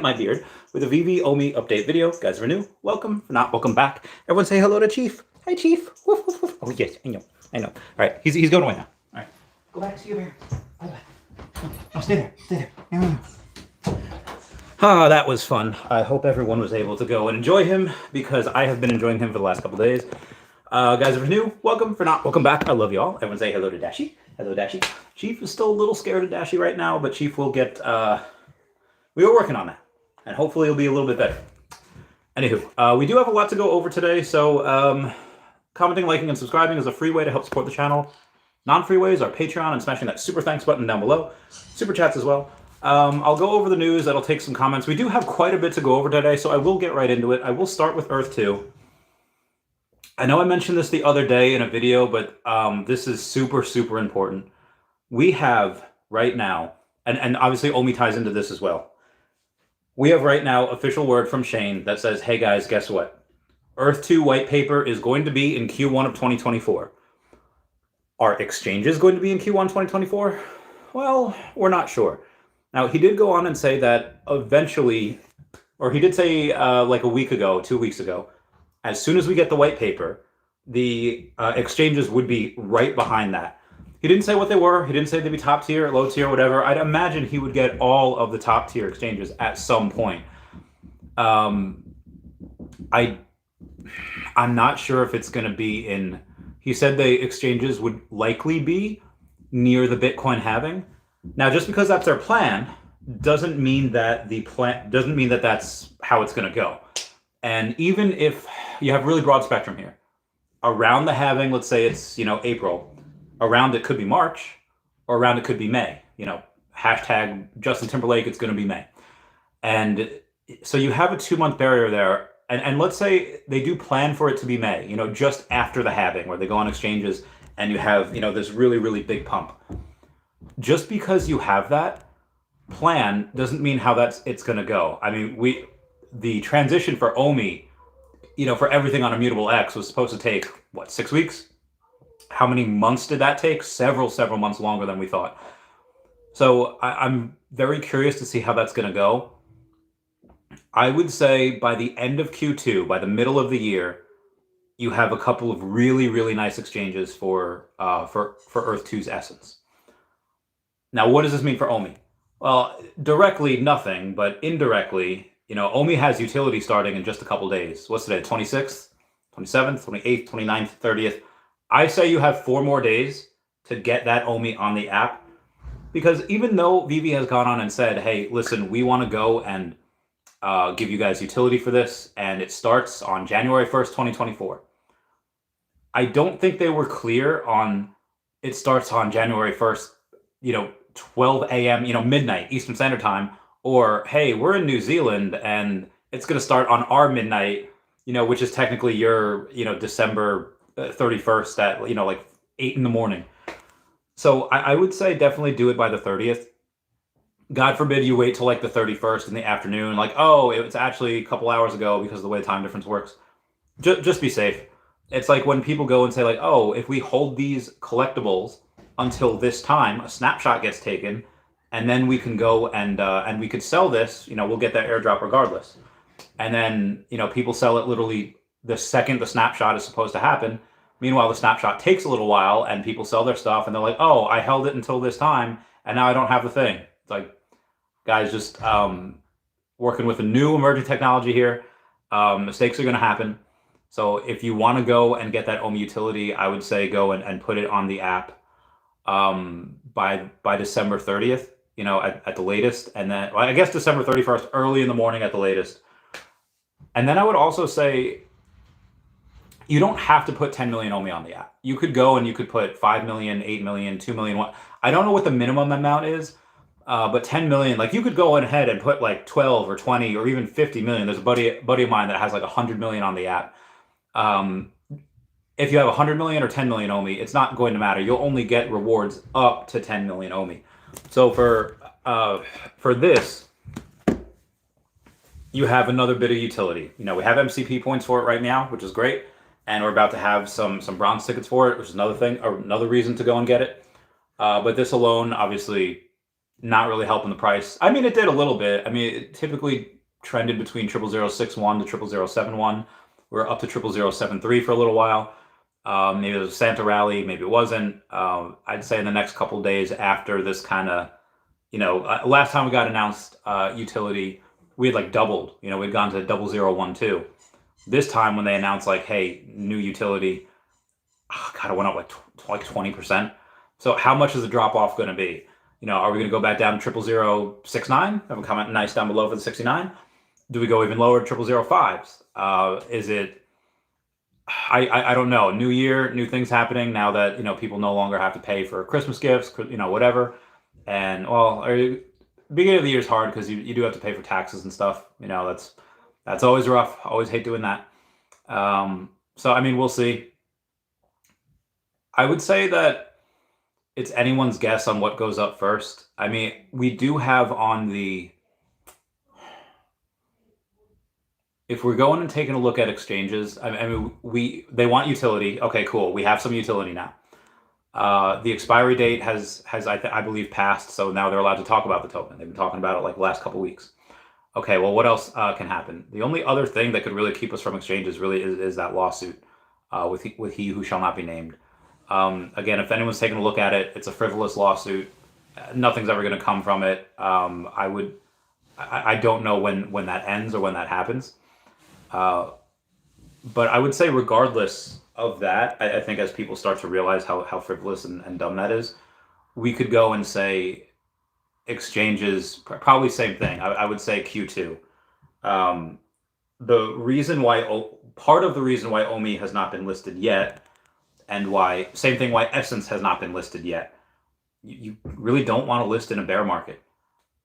my beard with a Veve OMI update video. Guys, if you're new, welcome. If not, welcome back. Everyone say hello to Chief. Hi, Chief. Woof, woof, woof. Oh, yes, I know. All right, he's going away now. All right, go back to your bear. Bye-bye. Oh, stay there. Ah, that was fun. I hope everyone was able to go and enjoy him, because I have been enjoying him for the last couple days. Guys, if you're new, welcome. For not, welcome back. I love you all. Everyone say hello to Dashy. Hello, Dashy. Chief is still a little scared of Dashy right now, but Chief will get, we are working on that, and hopefully it'll be a little bit better. Anywho, we do have a lot to go over today, so commenting, liking, and subscribing is a free way to help support the channel. Non-free ways are Patreon and smashing that super thanks button down below. Super chats as well. I'll go over the news. That'll take some comments. We do have quite a bit to go over today, so I will get right into it. I will start with Earth 2. I know I mentioned this the other day in a video, but this is super, super important. We have right now, and obviously OMI ties into this as well. We have right now official word from Shane that says, hey guys, guess what? Earth 2 white paper is going to be in Q1 of 2024. Are exchanges going to be in Q1 2024? Well, we're not sure. Now, he did go on and say that eventually, or he did say like a week ago, 2 weeks ago, as soon as we get the white paper, the exchanges would be right behind that. He didn't say what they were. He didn't say they'd be top tier, low tier, whatever. I'd imagine he would get all of the top tier exchanges at some point. I'm not sure if it's going to be in. He said the exchanges would likely be near the Bitcoin halving. Now, just because that's their plan doesn't mean that that's how it's going to go. And even if you have really broad spectrum here, around the halving, let's say it's, April, around it could be March, or around it could be May. Hashtag Justin Timberlake, it's going to be May. And so you have a 2-month barrier there. And let's say they do plan for it to be May, just after the halving, where they go on exchanges and you have, this really, really big pump. Just because you have that plan doesn't mean how it's going to go. I mean, the transition for OMI, for everything on Immutable X was supposed to take, 6 weeks? How many months did that take? Several months longer than we thought. So I'm very curious to see how that's going to go. I would say by the end of Q2, by the middle of the year, you have a couple of really, really nice exchanges for Earth 2's Essence. Now, what does this mean for OMI? Well, directly, nothing, but indirectly, OMI has utility starting in just a couple days. What's today, 26th, 27th, 28th, 29th, 30th? I say you have 4 more days to get that OMI on the app, because even though Veve has gone on and said, hey, listen, we want to go and give you guys utility for this, and it starts on January 1st, 2024. I don't think they were clear on it starts on January 1st, 12 a.m., midnight Eastern Standard Time, or, hey, we're in New Zealand and it's going to start on our midnight, which is technically your, December 31st at, like 8 in the morning. So I would say definitely do it by the 30th. God forbid you wait till like the 31st in the afternoon, like, oh, it's actually a couple hours ago because of the way the time difference works. Just be safe. It's like when people go and say like, oh, if we hold these collectibles until this time, a snapshot gets taken, and then we can go and we could sell this, we'll get that airdrop regardless. And then, people sell it literally the second the snapshot is supposed to happen. Meanwhile, the snapshot takes a little while and people sell their stuff and they're like, oh, I held it until this time and now I don't have the thing. It's like, guys, just working with a new emerging technology here. Mistakes are going to happen. So if you want to go and get that OMI utility, I would say go and put it on the app by December 30th, at the latest. And then, well, I guess December 31st, early in the morning at the latest. And then I would also say you don't have to put 10 million OMI on the app. You could go and you could put 5 million, 8 million, 2 million. I don't know what the minimum amount is. But 10 million, like you could go ahead and put like 12 or 20 or even 50 million. There's a buddy of mine that has like 100 million on the app. If you have 100 million or 10 million OMI, it's not going to matter. You'll only get rewards up to 10 million OMI. So for this, you have another bit of utility. We have MCP points for it right now, which is great. And we're about to have some bronze tickets for it, which is another thing, or another reason to go and get it. But this alone, obviously, not really helping the price. I mean, it did a little bit. I mean, it typically trended between 00061 to 00071. We're up to 00073 for a little while. Maybe it was a Santa rally, maybe it wasn't. I'd say in the next couple of days after this kind of, last time we got announced utility, we had like doubled. We'd gone to 0012. This time when they announced like, hey, new utility, God, it went up like 20%. So how much is the drop off going to be? Are we going to go back down to 00069? Have a comment nice down below for the 69. Do we go even lower to 00005s? Is it? I don't know. New year, new things happening now that people no longer have to pay for Christmas gifts, whatever. And beginning of the year is hard because you do have to pay for taxes and stuff. That's always rough. Always hate doing that. So I mean, we'll see. I would say that it's anyone's guess on what goes up first. I mean, we do have on the. If we're going and taking a look at exchanges, they want utility. Okay, cool. We have some utility now. The expiry date has I believe passed, so now they're allowed to talk about the token. They've been talking about it like the last couple weeks. Okay, well, what else can happen? The only other thing that could really keep us from exchanges really is that lawsuit with he who shall not be named. Again, if anyone's taking a look at it, it's a frivolous lawsuit. Nothing's ever going to come from it. I don't know when that ends or when that happens. But I would say regardless of that, I think as people start to realize how frivolous and dumb that is, we could go and say exchanges, probably same thing. I would say Q2. Part of the reason why OMI has not been listed yet, and why Essence has not been listed yet, you really don't want to list in a bear market.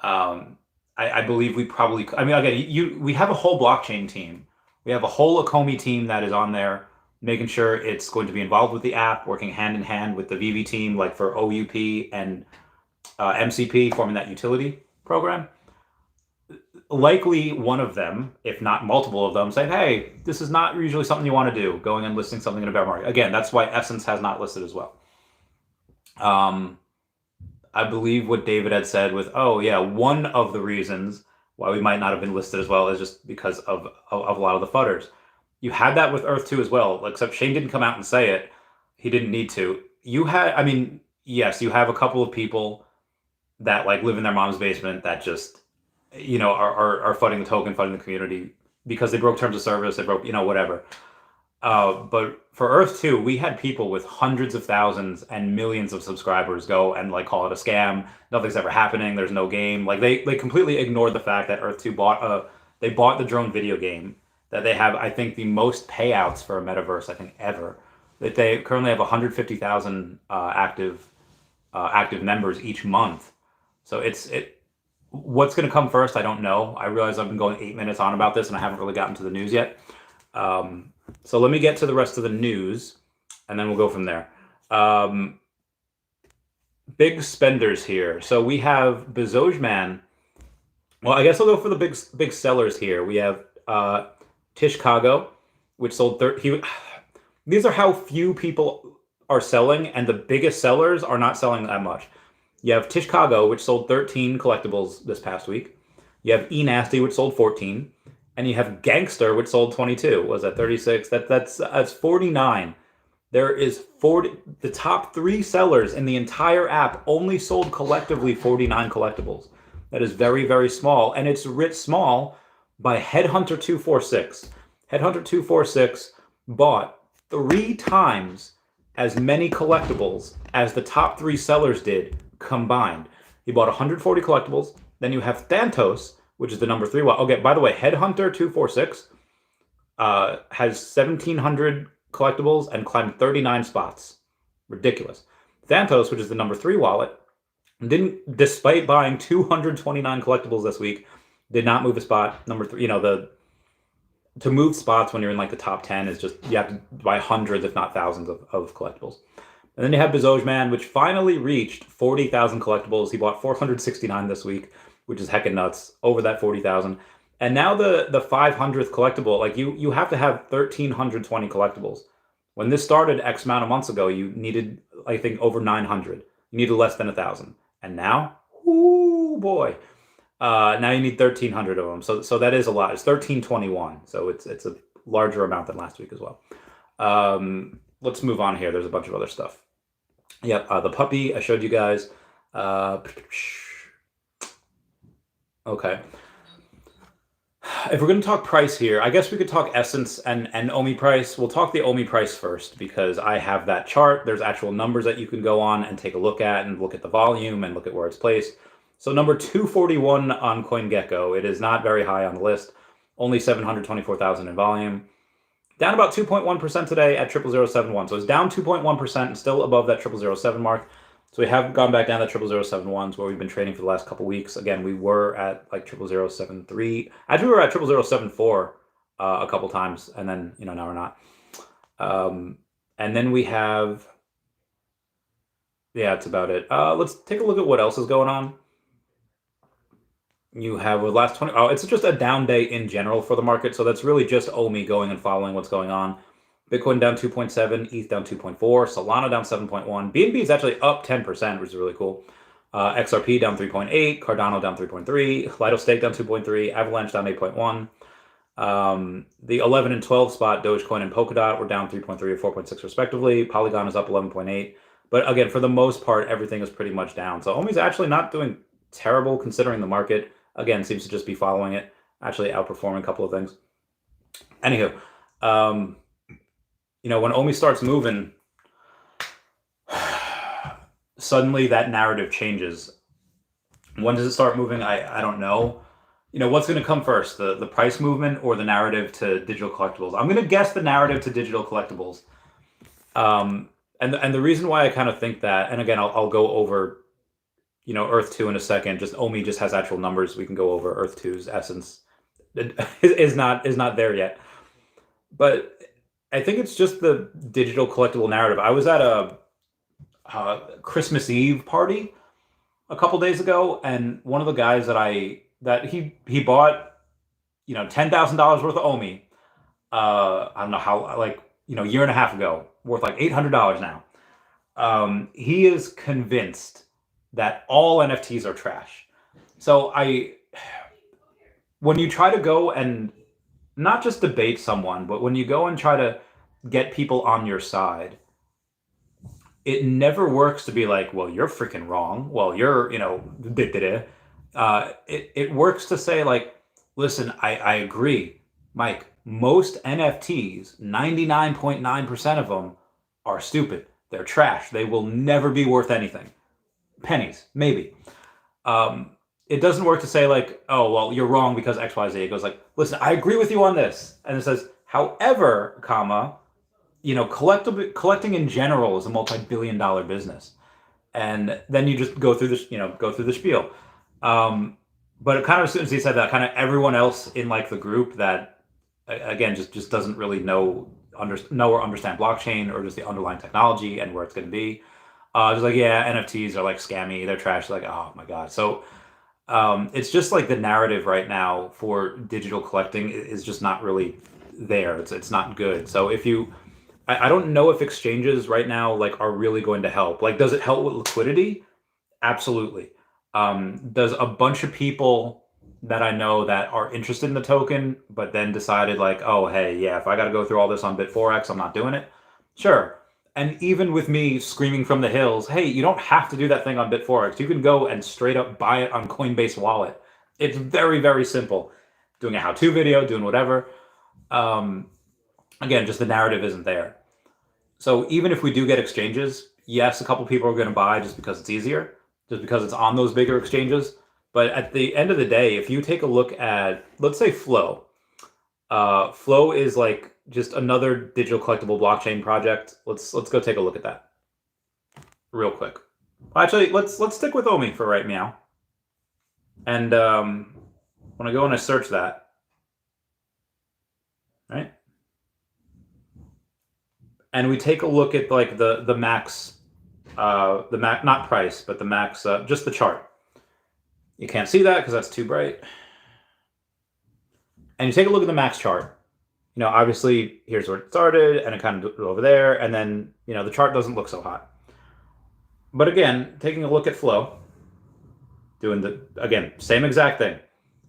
I believe we probably, again, we have a whole blockchain team. We have a whole Akomi team that is on there, making sure it's going to be involved with the app, working hand in hand with the Veve team, like for OUP and MCP, forming that utility program. Likely one of them, if not multiple of them, say, hey, this is not usually something you want to do, going and listing something in a bear market. Again, that's why Essence has not listed as well. I believe what David had said with, one of the reasons why we might not have been listed as well is just because of a lot of the fudders. You had that with Earth 2 as well, except Shane didn't come out and say it. He didn't need to. Yes, you have a couple of people that like live in their mom's basement that just, are fudding the token, fudding the community because they broke terms of service, they broke, whatever. But for Earth 2, we had people with hundreds of thousands and millions of subscribers go and like call it a scam. Nothing's ever happening. There's no game. Like they completely ignored the fact that Earth 2 bought the drone video game, that they have, I think, the most payouts for a metaverse, I think, ever. That they currently have 150,000 active members each month. So what's going to come first, I don't know. I realize I've been going 8 minutes on about this and I haven't really gotten to the news yet. So let me get to the rest of the news, and then we'll go from there. Big spenders here. So we have Bezojman. Well, I guess I'll go for the big sellers here. We have Tishkago, which sold These are how few people are selling, and the biggest sellers are not selling that much. You have Tishkago, which sold 13 collectibles this past week. You have eNasty, which sold 14. And you have Gangster, which sold 22. Was that 36? That's 49. There is 40. The top 3 sellers in the entire app only sold collectively 49 collectibles. That is very, very small. And it's writ small by Headhunter 246. Headhunter 246 bought 3 times as many collectibles as the top 3 sellers did combined. He bought 140 collectibles. Then you have Thantos, which is the number 3. Well, okay, by the way, Headhunter 246 has 1,700 collectibles and climbed 39 spots. Ridiculous. Thantos, which is the number 3 wallet, despite buying 229 collectibles this week, did not move a spot. Number 3, to move spots when you're in like the top 10 is just, you have to buy hundreds, if not thousands of collectibles. And then you have Bezojman, which finally reached 40,000 collectibles. He bought 469 this week, which is heckin' nuts, over that 40,000. And now the 500th collectible, like you have to have 1,320 collectibles. When this started X amount of months ago, you needed, I think, over 900. You needed less than 1,000. And now, Oh boy. Now you need 1,300 of them. So that is a lot. It's 1,321. So it's a larger amount than last week as well. Let's move on here. There's a bunch of other stuff. Yep, the puppy I showed you guys. Okay. If we're going to talk price here, I guess we could talk Essence and OMI price. We'll talk the OMI price first because I have that chart. There's actual numbers that you can go on and take a look at and look at the volume and look at where it's placed. So number 241 on CoinGecko. It is not very high on the list. Only 724,000 in volume. Down about 2.1% today at 00071. So it's down 2.1% and still above that 0007 mark. So we have gone back down to 00071s where we've been trading for the last couple weeks. Again, we were at like 00073. Actually, we were at 0074 a couple times, and then now we're not. And then we have, yeah, that's about it. Let's take a look at what else is going on. You have the last 20. Oh, it's just a down day in general for the market. So that's really just OMI going and following what's going on. Bitcoin down 2.7, ETH down 2.4, Solana down 7.1. BNB is actually up 10%, which is really cool. XRP down 3.8, Cardano down 3.3, Lido Stake down 2.3, Avalanche down 8.1. The 11 and 12 spot, Dogecoin and Polkadot, were down 3.3 or 4.6 respectively. Polygon is up 11.8. But again, for the most part, everything is pretty much down. So OMI is actually not doing terrible considering the market. Again, seems to just be following it, actually outperforming a couple of things. Anywho, when OMI starts moving, suddenly that narrative changes. When does it start moving? I don't know. What's going to come first, the price movement or the narrative to digital collectibles? I'm going to guess the narrative to digital collectibles. And the reason why I kind of think that, and again, I'll go over, Earth 2 in a second. Just OMI just has actual numbers. We can go over Earth 2's Essence. Is not there yet. But I think it's just the digital collectible narrative. I was at a Christmas Eve party a couple days ago, and one of the guys that he bought, $10,000 worth of OMI. I don't know how, a year and a half ago, worth like $800 now. He is convinced that all NFTs are trash. So when you try to go and not just debate someone, but when you go and try to get people on your side, it never works to be like, well, you're freaking wrong. Well, you're, it works to say like, listen, I agree, Mike, most NFTs, 99.9% of them are stupid. They're trash. They will never be worth anything. Pennies, maybe. It doesn't work to say like, oh, well, you're wrong because X, Y, Z. It goes like, listen, I agree with you on this. And it says, however, collecting in general is a multi-billion-dollar business. And then you just go through this, go through the spiel. But it kind of, as soon as he said that, kind of everyone else in like the group that, again, just doesn't really know or understand blockchain or just the underlying technology and where it's going to be. Just like, yeah, NFTs are like scammy, they're trash. Like, oh my God. So it's just like the narrative right now for digital collecting is just not really there. It's not good. So I don't know if exchanges right now like are really going to help. Like, does it help with liquidity? Absolutely. Does a bunch of people that I know that are interested in the token, but then decided like, oh, hey, yeah, if I got to go through all this on Bit4X, I'm not doing it. Sure. And even with me screaming from the hills, hey, you don't have to do that thing on Bit4X. You can go and straight up buy it on Coinbase Wallet. It's very, very simple. Doing a how-to video, doing whatever. Again, just the narrative isn't there. So even if we do get exchanges, yes, a couple people are going to buy just because it's easier, just because it's on those bigger exchanges. But at the end of the day, if you take a look at, let's say Flow. Flow is like just another digital collectible blockchain project. Let's go take a look at that real quick. Actually, let's stick with OMI for right now. And when I go and I search that, right? And we take a look at like the max, not price, but the max, just the chart. You can't see that because that's too bright. And you take a look at the max chart. Obviously here's where it started and it kind of over there. And then, the chart doesn't look so hot. But again, taking a look at Flow, doing the, again, same exact thing,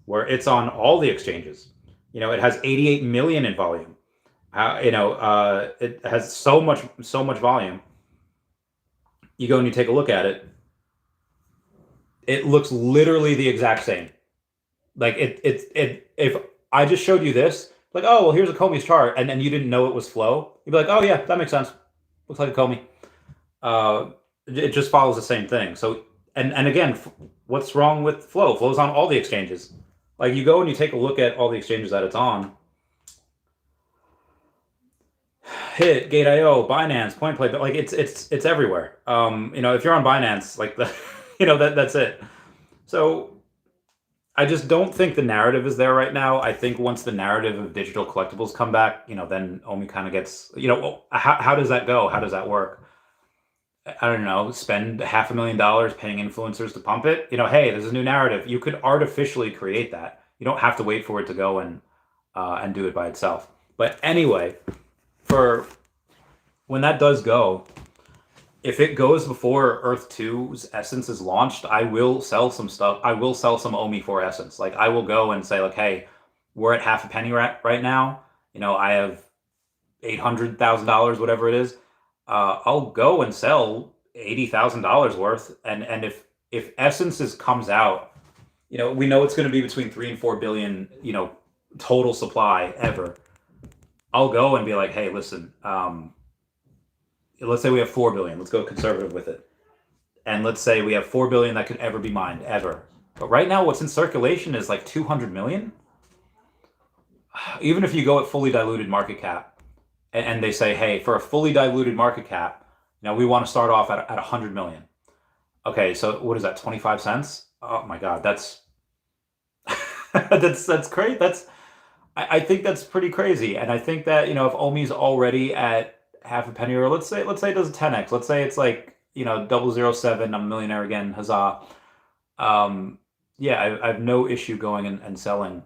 where it's on all the exchanges. It has 88 million in volume. It has so much volume. You go and you take a look at it. It looks literally the exact same. Like if I just showed you this, like, oh well, here's a Comey's chart, and then you didn't know it was flow, you'd be like, oh yeah, that makes sense. Looks like a Comey. It just follows the same thing. So and again, what's wrong with flow? Flow's on all the exchanges. Like you go and you take a look at all the exchanges that it's on. Hit, Gate.io, Binance, Point Play, but like it's everywhere. If you're on Binance, like that's it. So I just don't think the narrative is there right now. I think once the narrative of digital collectibles come back, then OMI kind of gets, how does that go? How does that work? I don't know, spend $500,000 paying influencers to pump it. Hey, there's a new narrative. You could artificially create that. You don't have to wait for it to go and do it by itself. But anyway, for when that does go, if it goes before Earth 2's Essence is launched, I will sell some stuff. I will sell some OMI for Essence. Like I will go and say like, hey, we're at half a penny right now. I have $800,000, whatever it is. I'll go and sell $80,000 worth. And if Essence comes out, we know it's going to be between 3 and 4 billion, total supply ever. I'll go and be like, hey, listen, let's say we have 4 billion. Let's go conservative with it. And let's say we have 4 billion that could ever be mined, ever. But right now, what's in circulation is like 200 million. Even if you go at fully diluted market cap, and they say, hey, for a fully diluted market cap, we want to start off at 100 million. Okay, so what is that, 25 cents? Oh my God, that's that's great. I think that's pretty crazy. And I think that, if OMI's already at half a penny, or let's say it does a 10x. Let's say it's like, 007, I'm a millionaire again, huzzah. Yeah, I have no issue going and selling,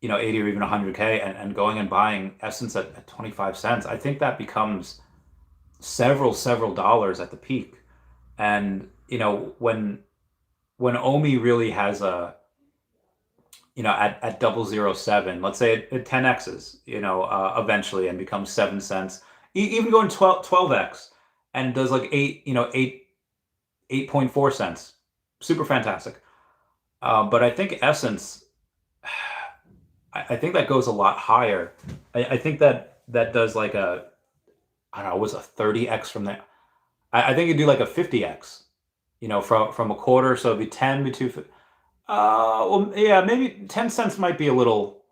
80 or even 100K and going and buying Essence at 25 cents. I think that becomes several dollars at the peak. And, when OMI really has a, at 007, let's say it 10x's, eventually and becomes 7 cents, even going 12x and does like 8.4 cents. Super fantastic. But I think Essence, I think that goes a lot higher. I think that does like a, I don't know, was a 30x from there. I think it'd do like a 50x, from a quarter. So it'd be 10 to 2. Well, yeah, maybe 10 cents might be a little,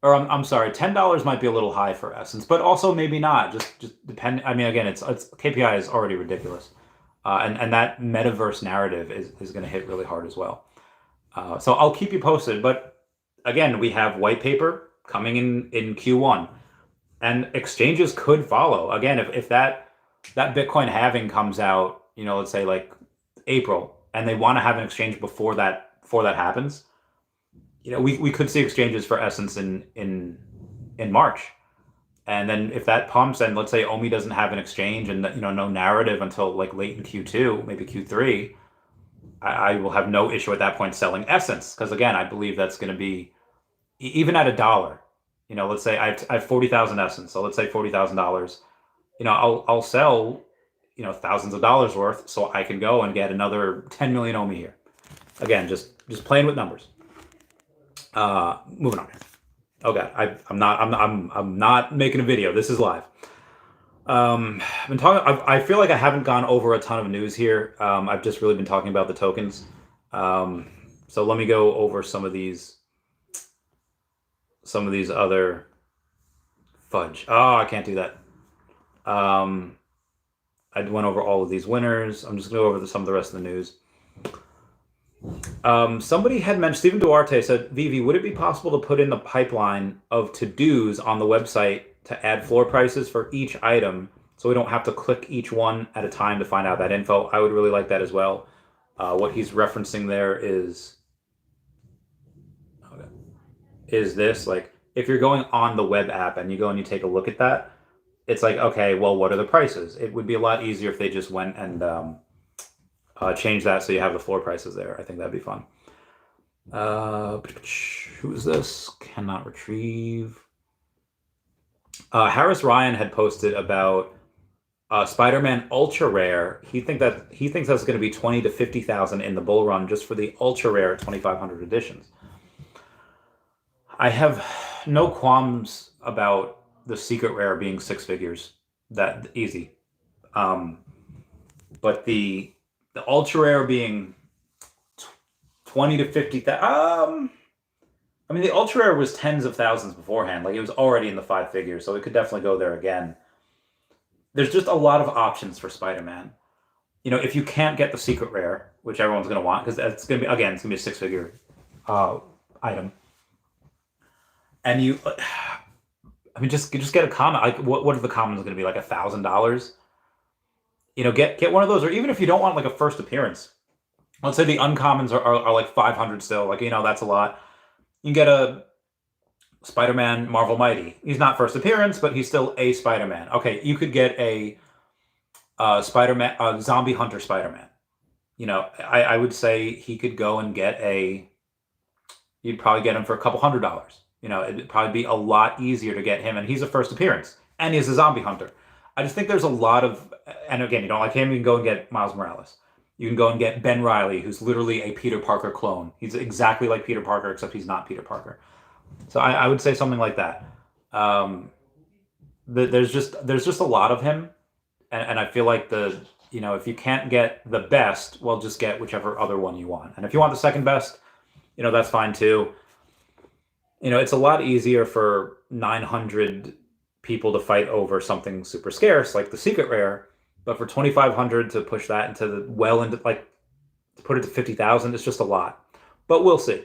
or I'm sorry, $10 might be a little high for Essence, but also maybe not. Just depend. I mean, again, it's KPI is already ridiculous, and that metaverse narrative is going to hit really hard as well. So I'll keep you posted. But again, we have white paper coming in Q1, and exchanges could follow. Again, if that Bitcoin halving comes out, let's say like April, and they want to have an exchange before that happens, we could see exchanges for Essence in March. And then if that pumps, and let's say OMI doesn't have an exchange and no narrative until like late in Q2, maybe Q3, I will have no issue at that point selling Essence, because again, I believe that's going to be even at $1. Let's say I have 40,000 Essence, so let's say $40,000. I'll sell thousands of dollars worth, so I can go and get another 10 million OMI here. Again, just playing with numbers. Moving on. Okay, I'm not making a video. This is live. I've been talking. I feel like I haven't gone over a ton of news here. I've just really been talking about the tokens. So let me go over some of these other fudge. Oh, I can't do that. I went over all of these winners. I'm just going to go over some of the rest of the news. Somebody had mentioned, Stephen Duarte said, Veve, would it be possible to put in the pipeline of to-dos on the website to add floor prices for each item so we don't have to click each one at a time to find out that info? I would really like that as well. What he's referencing there is this, like, if you're going on the web app and you go and you take a look at that, it's like, okay, well, what are the prices? It would be a lot easier if they just went and change that so you have the floor prices there. I think that'd be fun. Who is this? Cannot retrieve. Harris Ryan had posted about Spider-Man Ultra Rare. He thinks that's going to be 20 to 50,000 in the bull run just for the Ultra Rare 2,500 editions. I have no qualms about the Secret Rare being 6 figures. That easy. But the Ultra Rare being 20 to 50,000. I mean, the Ultra Rare was tens of thousands beforehand. Like, it was already in the 5 figures, so it could definitely go there again. There's just a lot of options for Spider-Man. You know, if you can't get the Secret Rare, which everyone's going to want, because it's going to be, again, it's going to be a 6-figure item. And you, I mean, just get a common. Like, what are the commons going to be? Like $1,000? You know, get one of those, or even if you don't want like a first appearance. Let's say the uncommons are like 500 still. Like, you know, that's a lot. You can get a Spider-Man Marvel Mighty. He's not first appearance, but he's still a Spider-Man. Okay, you could get a Spider-Man, Zombie Hunter Spider-Man. You know, I would say he could go and get you'd probably get him for a couple $100. You know, it'd probably be a lot easier to get him, and he's a first appearance, and he's a Zombie Hunter. I just think there's a lot of, and again, you don't like him, you can go and get Miles Morales. You can go and get Ben Reilly, who's literally a Peter Parker clone. He's exactly like Peter Parker, except he's not Peter Parker. So I would say something like that. There's just a lot of him, and I feel like if you can't get the best, well, just get whichever other one you want. And if you want the second best, you know, that's fine too. You know, it's a lot easier for 900 people to fight over something super scarce like the Secret Rare, but for 2,500 to push that into to put it to 50,000, it's just a lot. But we'll see.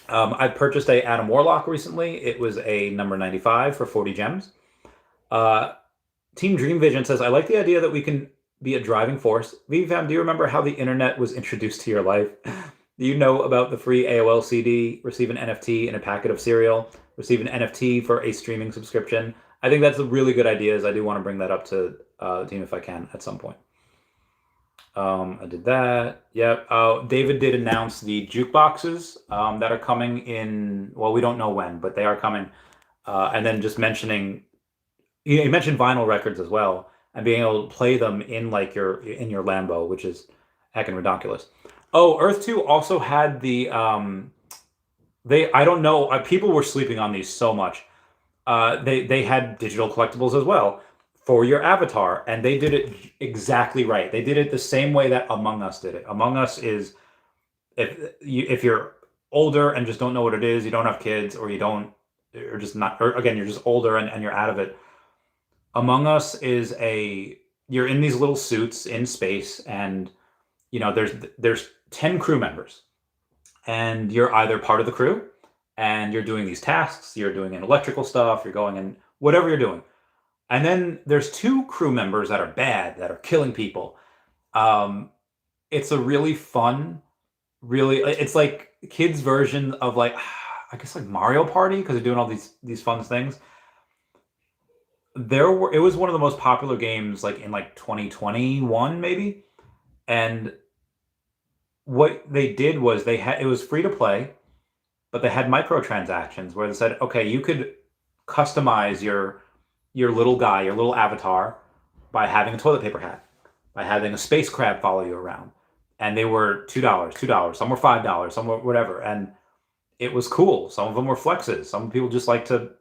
I purchased a Adam Warlock recently. It was a number 95 for 40 gems. Team Dream Vision says, I like the idea that we can be a driving force. VFam, do you remember how the internet was introduced to your life? Do you know about the free AOL CD, receive an NFT and a packet of cereal, receive an NFT for a streaming subscription? I think that's a really good idea. I do want to bring that up to the team if I can at some point. I did that. Yep. David did announce the jukeboxes that are coming in. Well, we don't know when, but they are coming. And then just mentioning, he mentioned vinyl records as well, and being able to play them in your Lambo, which is heckin' ridiculous. Oh, Earth 2 also had the I don't know, people were sleeping on these so much. They had digital collectibles as well for your avatar, and they did it exactly right. They did it the same way that Among Us did it. Among Us is if you're older and just don't know what it is, you don't have kids, or you're just older and you're out of it. Among Us is you're in these little suits in space, and you know there's 10 crew members, and you're either part of the crew and you're doing these tasks, you're doing an electrical stuff, you're going in whatever you're doing. And then there's 2 crew members that are bad, that are killing people. It's a really fun, it's like kids' version of I guess like Mario Party, because they're doing all these fun things. It was one of the most popular games in 2021 maybe. And what they did was it was free to play, but they had microtransactions where they said, okay, you could customize your little guy, your little avatar, by having a toilet paper hat, by having a space crab follow you around. And they were $2, some were $5, some were whatever. And it was cool. Some of them were flexes. Some people just like to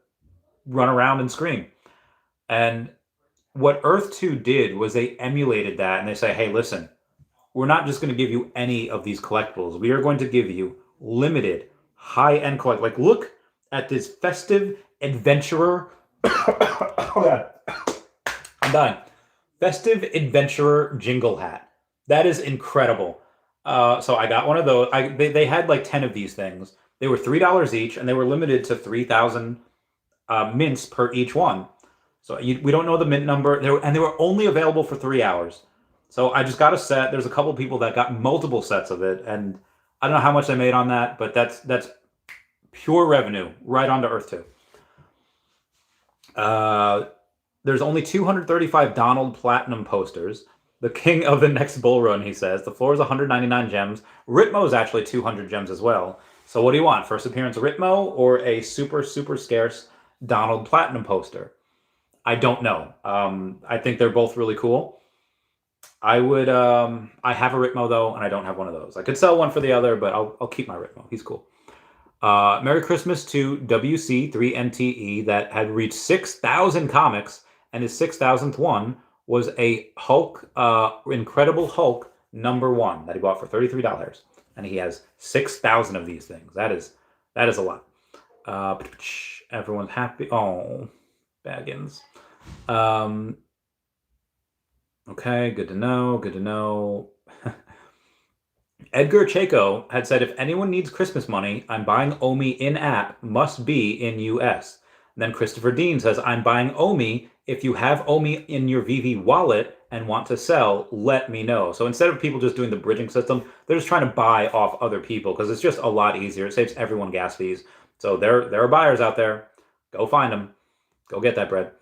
run around and scream. And what Earth 2 did was they emulated that, and they say, hey, listen, we're not just going to give you any of these collectibles. We are going to give you limited, high-end collectibles. Look at this festive adventurer. Oh, God. I'm dying. Festive adventurer jingle hat. That is incredible. So I got one of those. They had 10 of these things. They were $3 each, and they were limited to 3,000 mints per each one. So we don't know the mint number. They were only available for 3 hours. So I just got a set. There's a couple people that got multiple sets of it, and I don't know how much they made on that, but that's pure revenue right onto Earth 2. There's only 235 Donald Platinum posters. The king of the next bull run, he says. The floor is 199 gems. Ritmo is actually 200 gems as well. So what do you want? First appearance Ritmo or a super, super scarce Donald Platinum poster? I don't know. I think they're both really cool. I would, I have a Ritmo though, and I don't have one of those. I could sell one for the other, but I'll keep my Ritmo. He's cool. Merry Christmas to WC3NTE that had reached 6,000 comics, and his 6,000th one was a Hulk, Incredible Hulk #1 that he bought for $33, and he has 6,000 of these things. That is a lot. Everyone's happy. Oh, Baggins. Okay, good to know. Good to know. Edgar Chaco had said, if anyone needs Christmas money, I'm buying OMI in-app, must be in US. And then Christopher Dean says, I'm buying OMI. If you have OMI in your Veve wallet and want to sell, let me know. So instead of people just doing the bridging system, they're just trying to buy off other people because it's just a lot easier. It saves everyone gas fees. So there are buyers out there. Go find them. Go get that bread.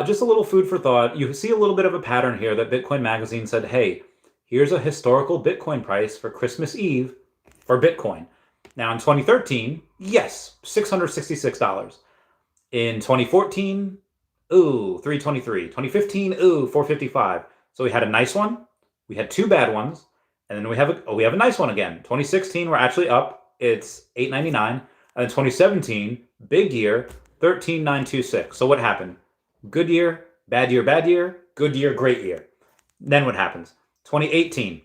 Just a little food for thought. You see a little bit of a pattern here that Bitcoin Magazine said, hey, here's a historical Bitcoin price for Christmas Eve for Bitcoin. Now in 2013, yes, $666. In 2014, ooh, 323. 2015, ooh, 455. So we had a nice one, we had two bad ones, and then we have a nice one again. 2016, we're actually up. It's $8.99. And then 2017, big year, 13,926. So what happened? Good year, bad year, bad year, good year, great year. Then what happens? 2018,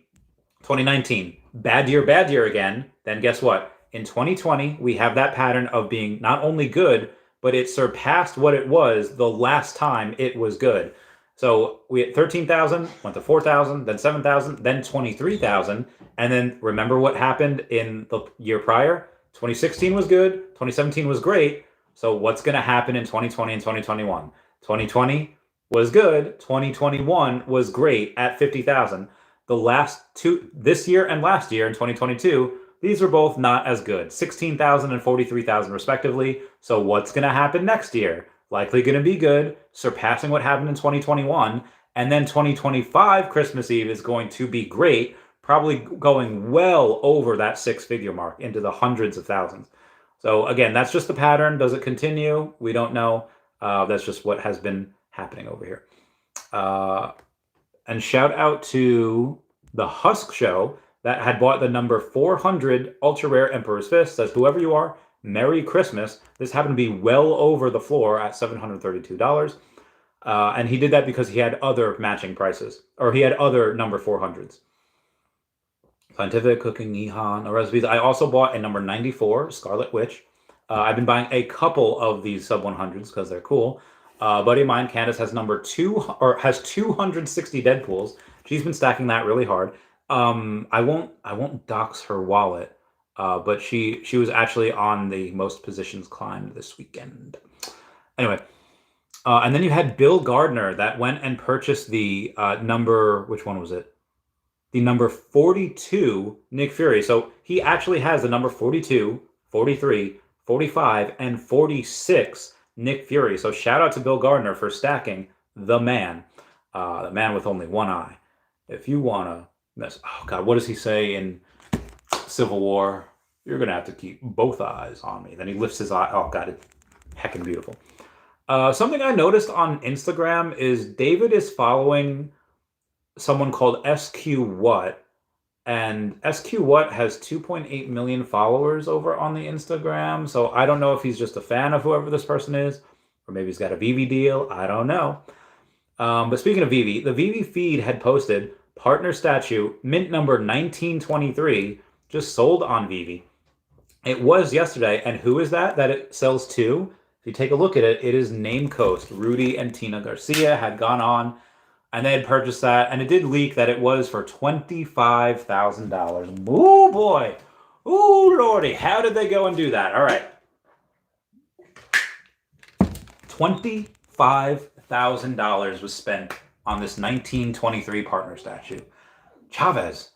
2019, bad year again. Then guess what? In 2020, we have that pattern of being not only good, but it surpassed what it was the last time it was good. So we had 13,000, went to 4,000, then 7,000, then 23,000. And then remember what happened in the year prior? 2016 was good, 2017 was great. So what's going to happen in 2020 and 2021? 2020 was good. 2021 was great at 50,000. The last two, this year and last year in 2022, these were both not as good. 16,000 and 43,000 respectively. So what's going to happen next year? Likely going to be good, surpassing what happened in 2021. And then 2025 Christmas Eve is going to be great, probably going well over that six-figure mark into the hundreds of thousands. So again, that's just the pattern. Does it continue? We don't know. That's just what has been happening over here. And shout out to the Husk Show that had bought the number 400 ultra rare Emperor's Fist. Says, whoever you are, Merry Christmas. This happened to be well over the floor at $732. And he did that because he had other matching prices, or he had other number 400s. Scientific Cooking, Nihan, or recipes. I also bought a number 94 Scarlet Witch. I've been buying a couple of these sub 100s because they're cool. Buddy of mine, Candace, has number 260 Deadpools. She's been stacking that really hard. I won't dox her wallet, but she was actually on the most positions climbed this weekend. Anyway, and then you had Bill Gardner that went and purchased the number, which one was it? The number 42 Nick Fury. So he actually has the number 42, 43, 45, and 46 Nick Fury. So shout out to Bill Gardner for stacking the man with only one eye. If you want to mess, oh God, what does he say in Civil War? You're going to have to keep both eyes on me. Then he lifts his eye. Oh God, it's heckin' beautiful. Something I noticed on Instagram is David is following someone called SQ What, and SQ What has 2.8 million followers over on the Instagram. So I don't know if he's just a fan of whoever this person is, or maybe he's got a Veve deal. I don't know. But speaking of Veve, the Veve feed had posted partner statue mint number 1923 just sold on Veve. It was yesterday, and who is that it sells to? If you take a look at it, it is Name Coast. Rudy and Tina Garcia had gone on, and they had purchased that, and it did leak that it was for $25,000. Ooh, boy. Ooh, lordy. How did they go and do that? All right. $25,000 was spent on this 1923 partner statue. Chavez,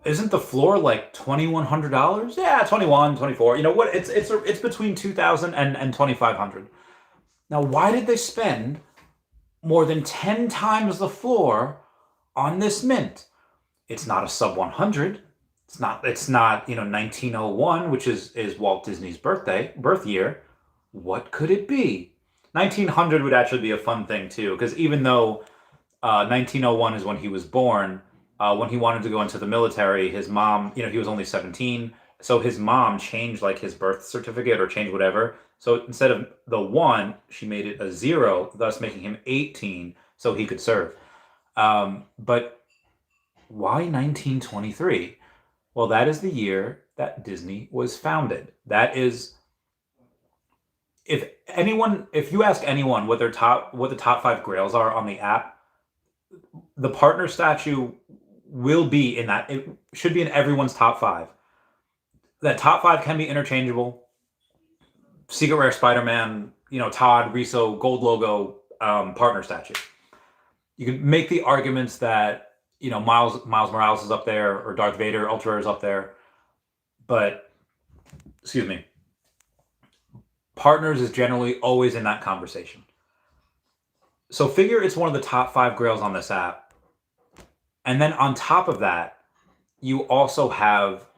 isn't the floor like $2,100? Yeah, 21, 24. You know what? It's between 2,000 and 2,500. Now, why did they spend more than 10 times the floor on this mint. It's not a sub 100. It's not 1901, which is Walt Disney's birth year. What could it be? 1900 would actually be a fun thing too, because even though 1901 is when he was born, when he wanted to go into the military, his mom, he was only 17, so his mom changed like his birth certificate or changed whatever. So instead of the 1, she made it a 0, thus making him 18 so he could serve. But why 1923? Well, that is the year that Disney was founded. That is, if you ask anyone what the top 5 grails are on the app, the partner statue will be in that. It should be in everyone's top 5. That top 5 can be interchangeable. Secret Rare Spider-Man, Todd, Riso, gold logo, partner statue. You can make the arguments that Miles Morales is up there, or Darth Vader Ultra Rare is up there, but excuse me, partners is generally always in that conversation. So figure it's one of the top 5 grails on this app, and then on top of that, you also have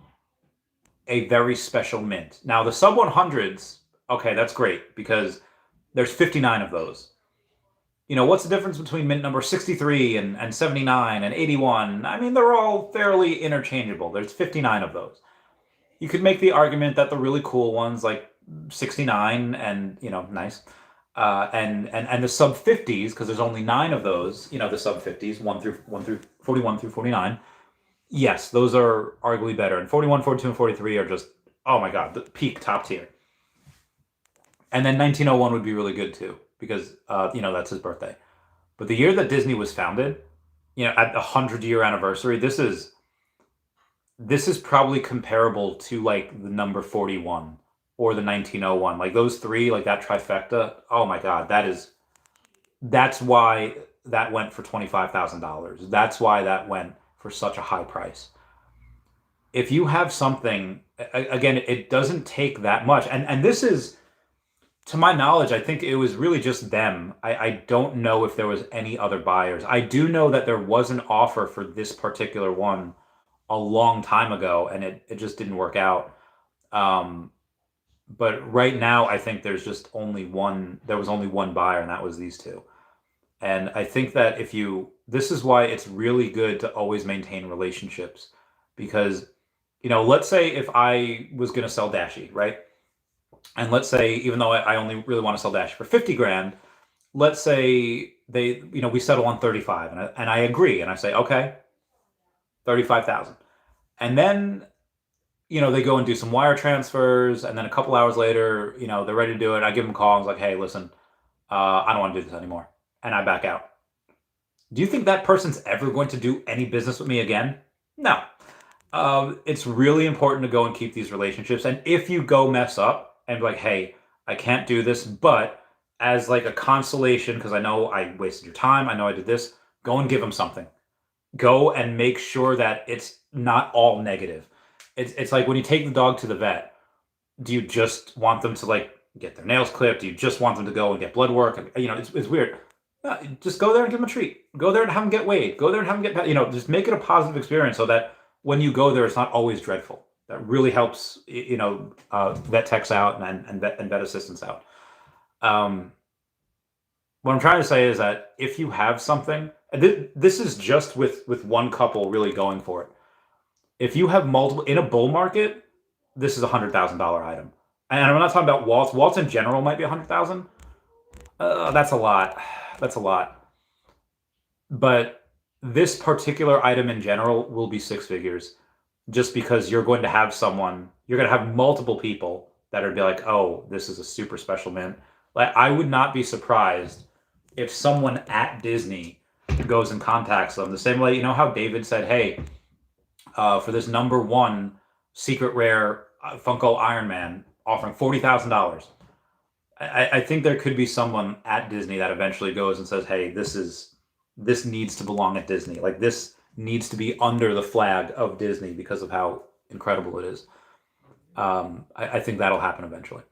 a very special mint. Now the sub 100s, okay, that's great because there's 59 of those. What's the difference between mint number 63 and 79 and 81? I mean, they're all fairly interchangeable. There's 59 of those. You could make the argument that the really cool ones, like 69 and, nice, and the sub 50s, because there's only 9 of those, the sub 50s, 1 through 41 through 49. Yes, those are arguably better. And 41, 42, and 43 are just, oh my God, the peak top tier. And then 1901 would be really good too, because that's his birthday. But the year that Disney was founded, at the 100-year anniversary, this is probably comparable to like the number 41 or the 1901. Like those 3, like that trifecta. Oh my God, that's why that went for $25,000. That's why that went for such a high price. If you have something, again, it doesn't take that much, and this is, to my knowledge, I think it was really just them. I don't know if there was any other buyers. I do know that there was an offer for this particular one a long time ago, and it just didn't work out. But right now, I think there's just only one. There was only one buyer, and that was these 2. And I think that this is why it's really good to always maintain relationships, because, let's say if I was going to sell Dashy, right? And let's say, even though I only really want to sell Dashy for 50 grand, let's say we settle on 35, and I agree, and I say, okay, 35,000. And then, they go and do some wire transfers, and then a couple hours later, they're ready to do it. I give them a call. I was like, hey, listen, I don't want to do this anymore. And I back out. Do you think that person's ever going to do any business with me again? No. It's really important to go and keep these relationships. And if you go mess up and be like, hey, I can't do this, but as like a consolation, because I know I wasted your time, I know I did this, go and give them something. Go and make sure that it's not all negative. It's like when you take the dog to the vet, do you just want them to like get their nails clipped? Do you just want them to go and get blood work? It's weird. Just go there and give them a treat. Go there and have them get weighed. Go there and have them get, just make it a positive experience so that when you go there, it's not always dreadful. That really helps, vet techs out and vet assistants out. What I'm trying to say is that if you have something, this is just with one couple really going for it. If you have multiple in a bull market, this is $100,000 item. And I'm not talking about Waltz. Waltz in general might be 100,000. That's a lot. That's a lot. But this particular item in general will be 6 figures, just because you're going to have multiple people that are be like, oh, this is a super special mint. Like, I would not be surprised if someone at Disney goes and contacts them the same way, how David said, hey, for this number 1 secret rare Funko Iron Man offering $40,000. I think there could be someone at Disney that eventually goes and says, hey, this needs to belong at Disney. Like, this needs to be under the flag of Disney because of how incredible it is. I think that'll happen eventually.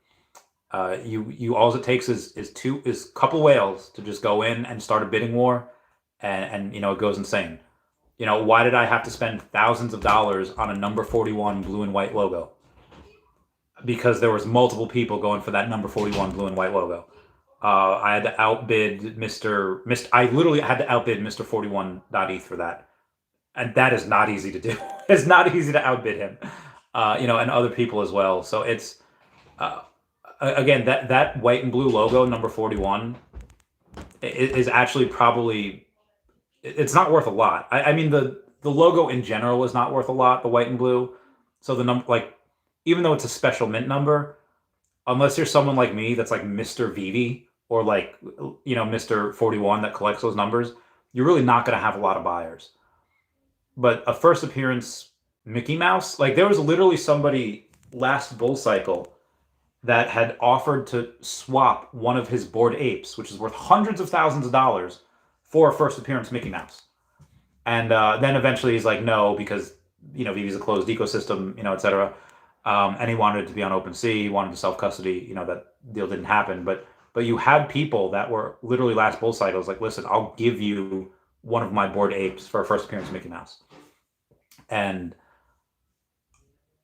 All it takes is a couple whales to just go in and start a bidding war, and it goes insane. Why did I have to spend thousands of dollars on a number 41 blue and white logo? Because there was multiple people going for that number 41 blue and white logo. I had to outbid I literally had to outbid Mr. 41.eth for that. And that is not easy to do. It's not easy to outbid him. And other people as well. So it's, again, that white and blue logo, number 41, is actually probably, it's not worth a lot. I mean, the logo in general is not worth a lot, the white and blue. So the number, like, even though it's a special mint number, unless you're someone like me that's like Mr. Veve or like, Mr. 41 that collects those numbers, you're really not going to have a lot of buyers. But a first appearance Mickey Mouse, like there was literally somebody last bull cycle that had offered to swap one of his Bored Apes, which is worth hundreds of thousands of dollars, for a first appearance Mickey Mouse. And then eventually he's like, no, because, Veve's a closed ecosystem, et cetera. And he wanted it to be on OpenSea, he wanted to self-custody, that deal didn't happen. But you had people that were literally last bull cycles like, listen, I'll give you one of my Bored Apes for a first appearance Mickey Mouse. And,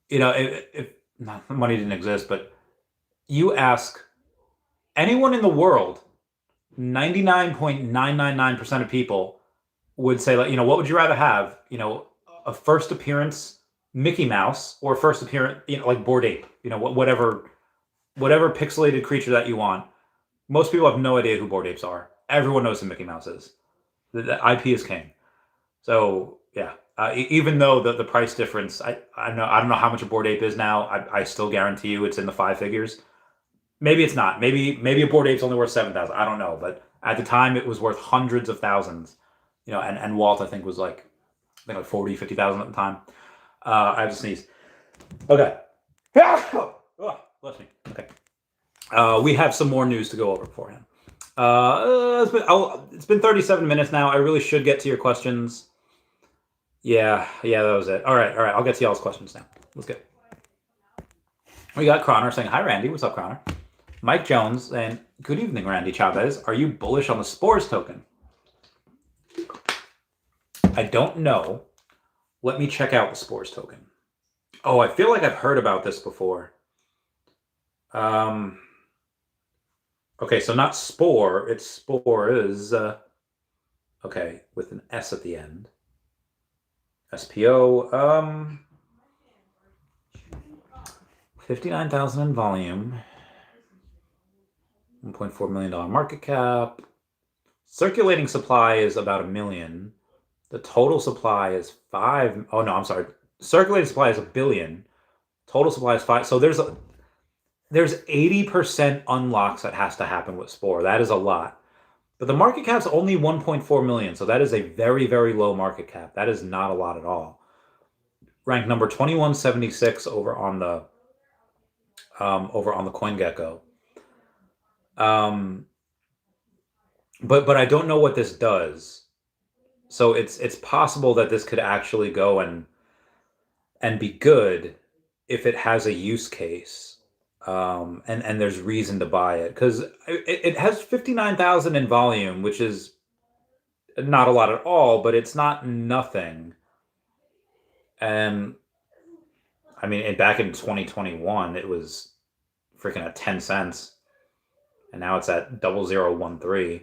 if money didn't exist, but you ask anyone in the world, 99.999% of people would say, like, what would you rather have? A first appearance Mickey Mouse or first appearance, like Bored Ape, whatever pixelated creature that you want. Most people have no idea who Bored Apes are. Everyone knows who Mickey Mouse is. The IP is king. So yeah, even though the price difference, I don't know how much a Bored Ape is now. I still guarantee you it's in the 5 figures. Maybe it's not. Maybe a Bored Ape's only worth 7,000. I don't know, but at the time it was worth hundreds of thousands. And Walt I think was like 40, 50,000 at the time. I have to sneeze. Okay. Oh, bless me. Okay. We have some more news to go over beforehand. It's been 37 minutes now. I really should get to your questions. Yeah, that was it. All right. I'll get to y'all's questions now. Let's go. We got Croner saying, hi, Randy. What's up, Croner? Mike Jones saying, good evening, Randy Chavez. Are you bullish on the Spores token? I don't know. Let me check out the Spores token. Oh, I feel like I've heard about this before. Okay, so not Spore, it's Spores. Okay, with an S at the end. SPO. 59,000 in volume. $1.4 million market cap. Circulating supply is about 1 million. The total supply is 5. Oh no, I'm sorry. Circulating supply is 1 billion. Total supply is 5. So there's 80% unlocks that has to happen with Spore. That is a lot. But the market cap's only 1.4 million. So that is a very, very low market cap. That is not a lot at all. Ranked number 2176 over on the CoinGecko. But I don't know what this does. So it's possible that this could actually go and be good if it has a use case, and there's reason to buy it, because it has 59,000 in volume, which is not a lot at all, but it's not nothing. And I mean, back in 2021, it was freaking at 10 cents, and now it's at 0013.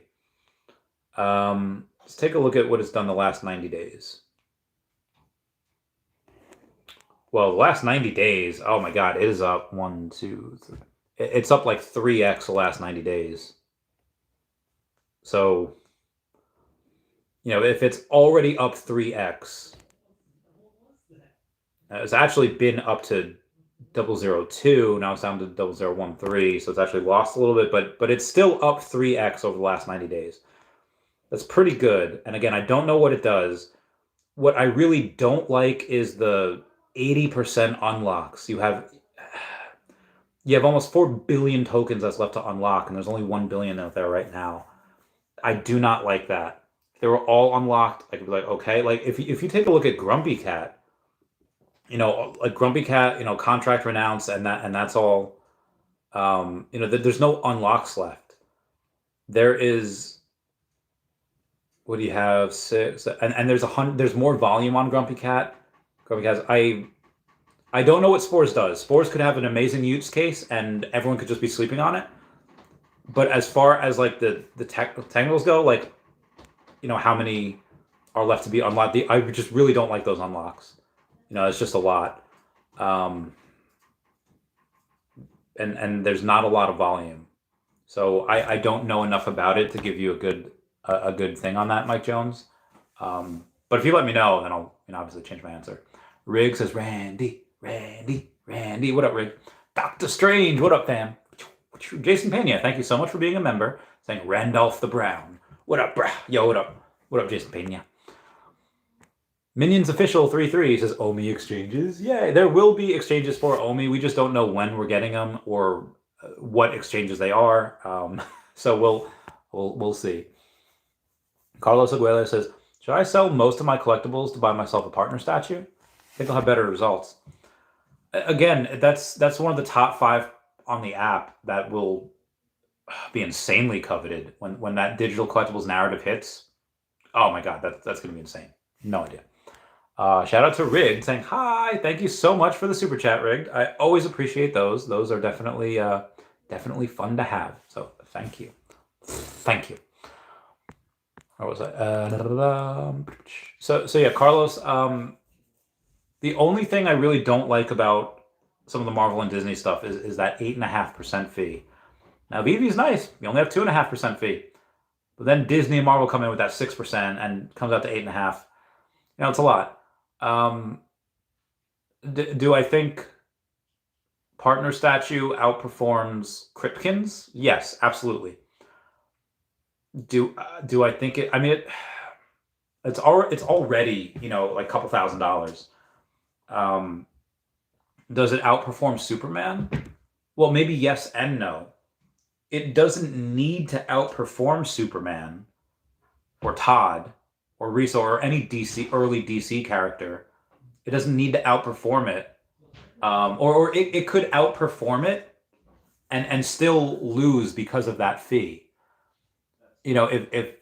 Let's take a look at what it's done the last 90 days. Well, the last 90 days, oh my God, it is up 1, 2, 3. It's up like 3x the last 90 days. So, if it's already up 3x, it's actually been up to 002. Now it's down to 0013. So it's actually lost a little bit, but it's still up 3x over the last 90 days. That's pretty good. And again, I don't know what it does. What I really don't like is the 80% unlocks. You have almost 4 billion tokens that's left to unlock, and there's only 1 billion out there right now. I do not like that. If they were all unlocked, I could be like, okay. Like if you take a look at Grumpy Cat, like Grumpy Cat, contract renounced, and that's all. There's no unlocks left. There is. what do you have? 6, and there's more volume on Grumpy Cat. Grumpy Cat. I don't know what Spores does. Spores could have an amazing use case, and everyone could just be sleeping on it. But as far as like the technicals go, like, how many are left to be unlocked? I just really don't like those unlocks. It's just a lot. And there's not a lot of volume. So I don't know enough about it to give you a good thing on that, Mike Jones. But if you let me know, then I'll obviously change my answer. Rig says, Randy. What up, Rig? Dr. Strange, what up, fam? Jason Pena, thank you so much for being a member. Saying Randolph the Brown. What up, brah? Yo, what up? What up, Jason Pena? Minions Official 33 says OMI exchanges. Yeah, there will be exchanges for OMI. We just don't know when we're getting them or what exchanges they are. So we'll see. Carlos Aguilera says, should I sell most of my collectibles to buy myself a partner statue? I think I'll have better results. Again, that's one of the top 5 on the app that will be insanely coveted when that digital collectibles narrative hits. Oh my god, that's going to be insane. No idea. Shout out to Rigged saying hi. Thank you so much for the super chat, Rigged. I always appreciate those. Those are definitely fun to have. So thank you. Where was I? So yeah, Carlos. The only thing I really don't like about some of the Marvel and Disney stuff is that 8.5% fee. Now Veve is nice. You only have 2.5% fee, but then Disney and Marvel come in with that 6% and comes out to 8.5%. It's a lot. Do I think Partner Statue outperforms Cryptkins? Yes, absolutely. Do I think it? I mean, it's already like a couple $1,000s. Does it outperform Superman? Well, maybe yes and no. It doesn't need to outperform Superman or Todd or Riso or any early DC character. It doesn't need to outperform it. Or it could outperform it and still lose because of that fee. If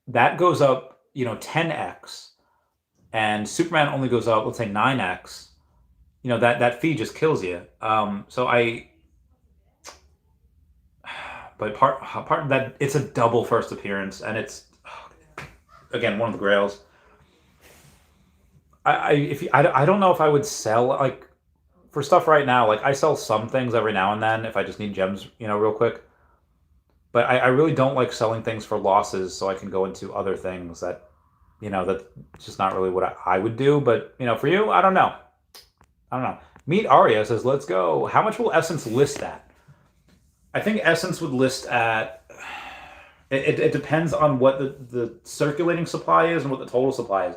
that goes up, 10x, and Superman only goes up, let's say 9x, that fee just kills you. But part of that, it's a double first appearance, and it's again one of the grails. I don't know if I would sell like for stuff right now. Like I sell some things every now and then if I just need gems, real quick. But I really don't like selling things for losses, so I can go into other things that, that's just not really what I would do. But for you, I don't know. Meet Aria says, let's go. How much will Essence list at? I think Essence would list at... It depends on what the circulating supply is and what the total supply is.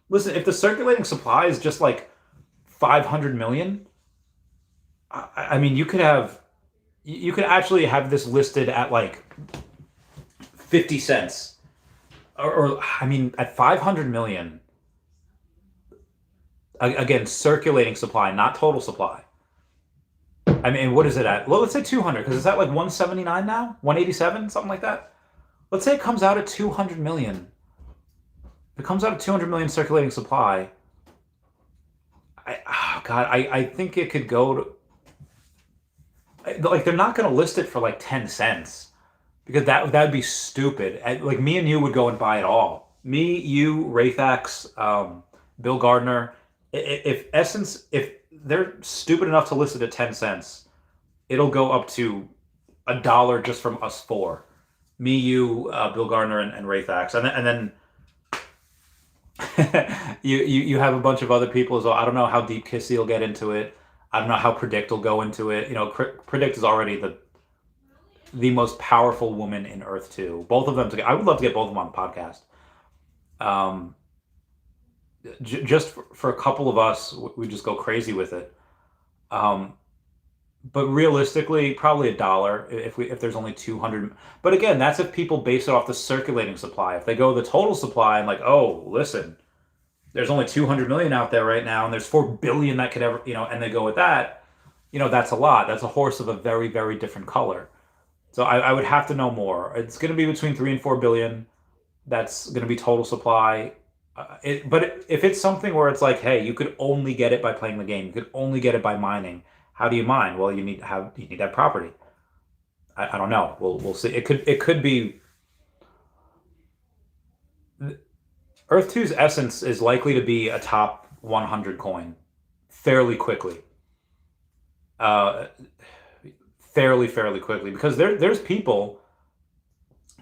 Listen, if the circulating supply is just like 500 million, I mean, you could actually have this listed at like 50 cents. Or I mean, at 500 million... Again, circulating supply, not total supply. I mean, what is it at? Well, let's say 200, because it's at like 179 now? 187? Something like that? Let's say it comes out at 200 million. If it comes out at 200 million circulating supply, I think it could go to... Like, they're not going to list it for like 10 cents. Because that would be stupid. Like, me and you would go and buy it all. Me, you, Raythax, Bill Gardner... If they're stupid enough to list it at 10 cents, it'll go up to $1 just from us four. Me, you, Bill Gardner, and Raythax. And then you have a bunch of other people as well. I don't know how deep Kissy will get into it. I don't know how Predict will go into it. Predict is already the most powerful woman in Earth 2. Both of them together. I would love to get both of them on the podcast. Just for a couple of us, we just go crazy with it. But realistically, probably $1 if there's only 200. But again, that's if people base it off the circulating supply. If they go the total supply and like, oh, listen, there's only 200 million out there right now, and there's 4 billion that could ever, and they go with that, that's a lot. That's a horse of a very, very different color. So I would have to know more. It's going to be between 3 and 4 billion. that's going to be total supply. But if it's something where it's like, hey, you could only get it by playing the game, you could only get it by mining. How do you mine? Well, you need that property. I don't know. We'll see. It could be Earth 2's essence is likely to be a top 100 coin fairly quickly. Uh, fairly quickly because there's people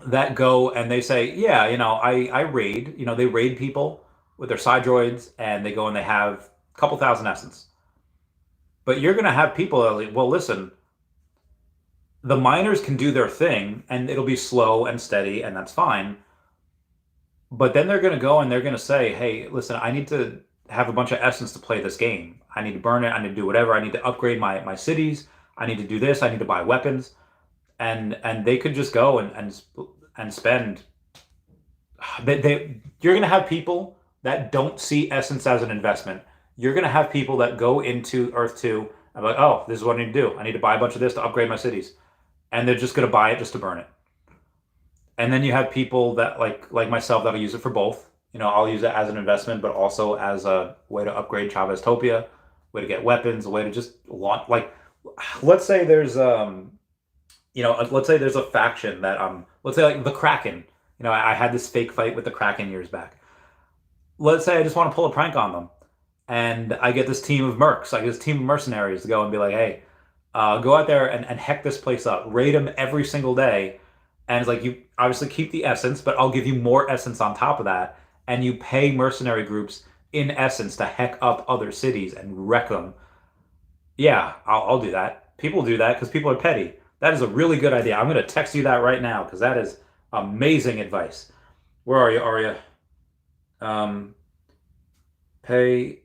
that go and they say, yeah, I raid, they raid people with their side droids and they go and they have a couple thousand essence. But you're going to have people that are like, well, listen, the miners can do their thing and it'll be slow and steady and that's fine. But then they're going to go and they're going to say, hey, listen, I need to have a bunch of essence to play this game. I need to burn it. I need to do whatever. I need to upgrade my cities. I need to do this. I need to buy weapons. And they could just go and spend. You're going to have people that don't see essence as an investment. You're going to have people that go into Earth 2 and be like, oh, this is what I need to do. I need to buy a bunch of this to upgrade my cities. And they're just going to buy it just to burn it. And then you have people that like myself that'll use it for both. I'll use it as an investment, but also as a way to upgrade Chavez Topia, way to get weapons, a way to just launch. Like, let's say there's let's say there's a faction that let's say like the Kraken. I had this fake fight with the Kraken years back. Let's say I just want to pull a prank on them, and I get this team of mercs, I get this team of mercenaries to go and be like, hey, go out there and heck this place up, raid them every single day. And it's like, you obviously keep the essence, but I'll give you more essence on top of that. And you pay mercenary groups in essence to heck up other cities and wreck them. Yeah, I'll do that. People do that because people are petty. That is a really good idea. I'm going to text you that right now because that is amazing advice. Where are you, Arya? Pay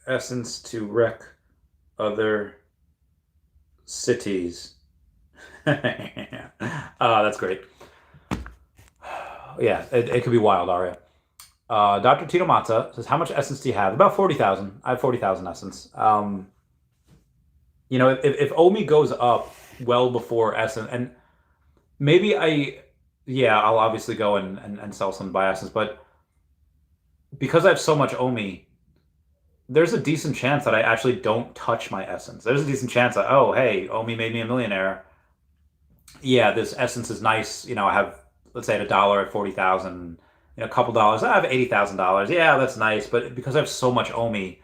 essence to wreck other cities. That's great. Yeah, it could be wild, Arya. Dr. Tito Mata says, how much essence do you have? About 40,000. I have 40,000 essence. If OMI goes up well before essence, and maybe I'll obviously go and sell some by essence, but because I have so much OMI, there's a decent chance that I actually don't touch my essence. There's a decent chance that, oh, hey, OMI made me a millionaire. Yeah, this essence is nice. I have, let's say, at $1 at 40,000. A couple dollars. I have $80,000. Yeah, that's nice. But because I have so much OMI,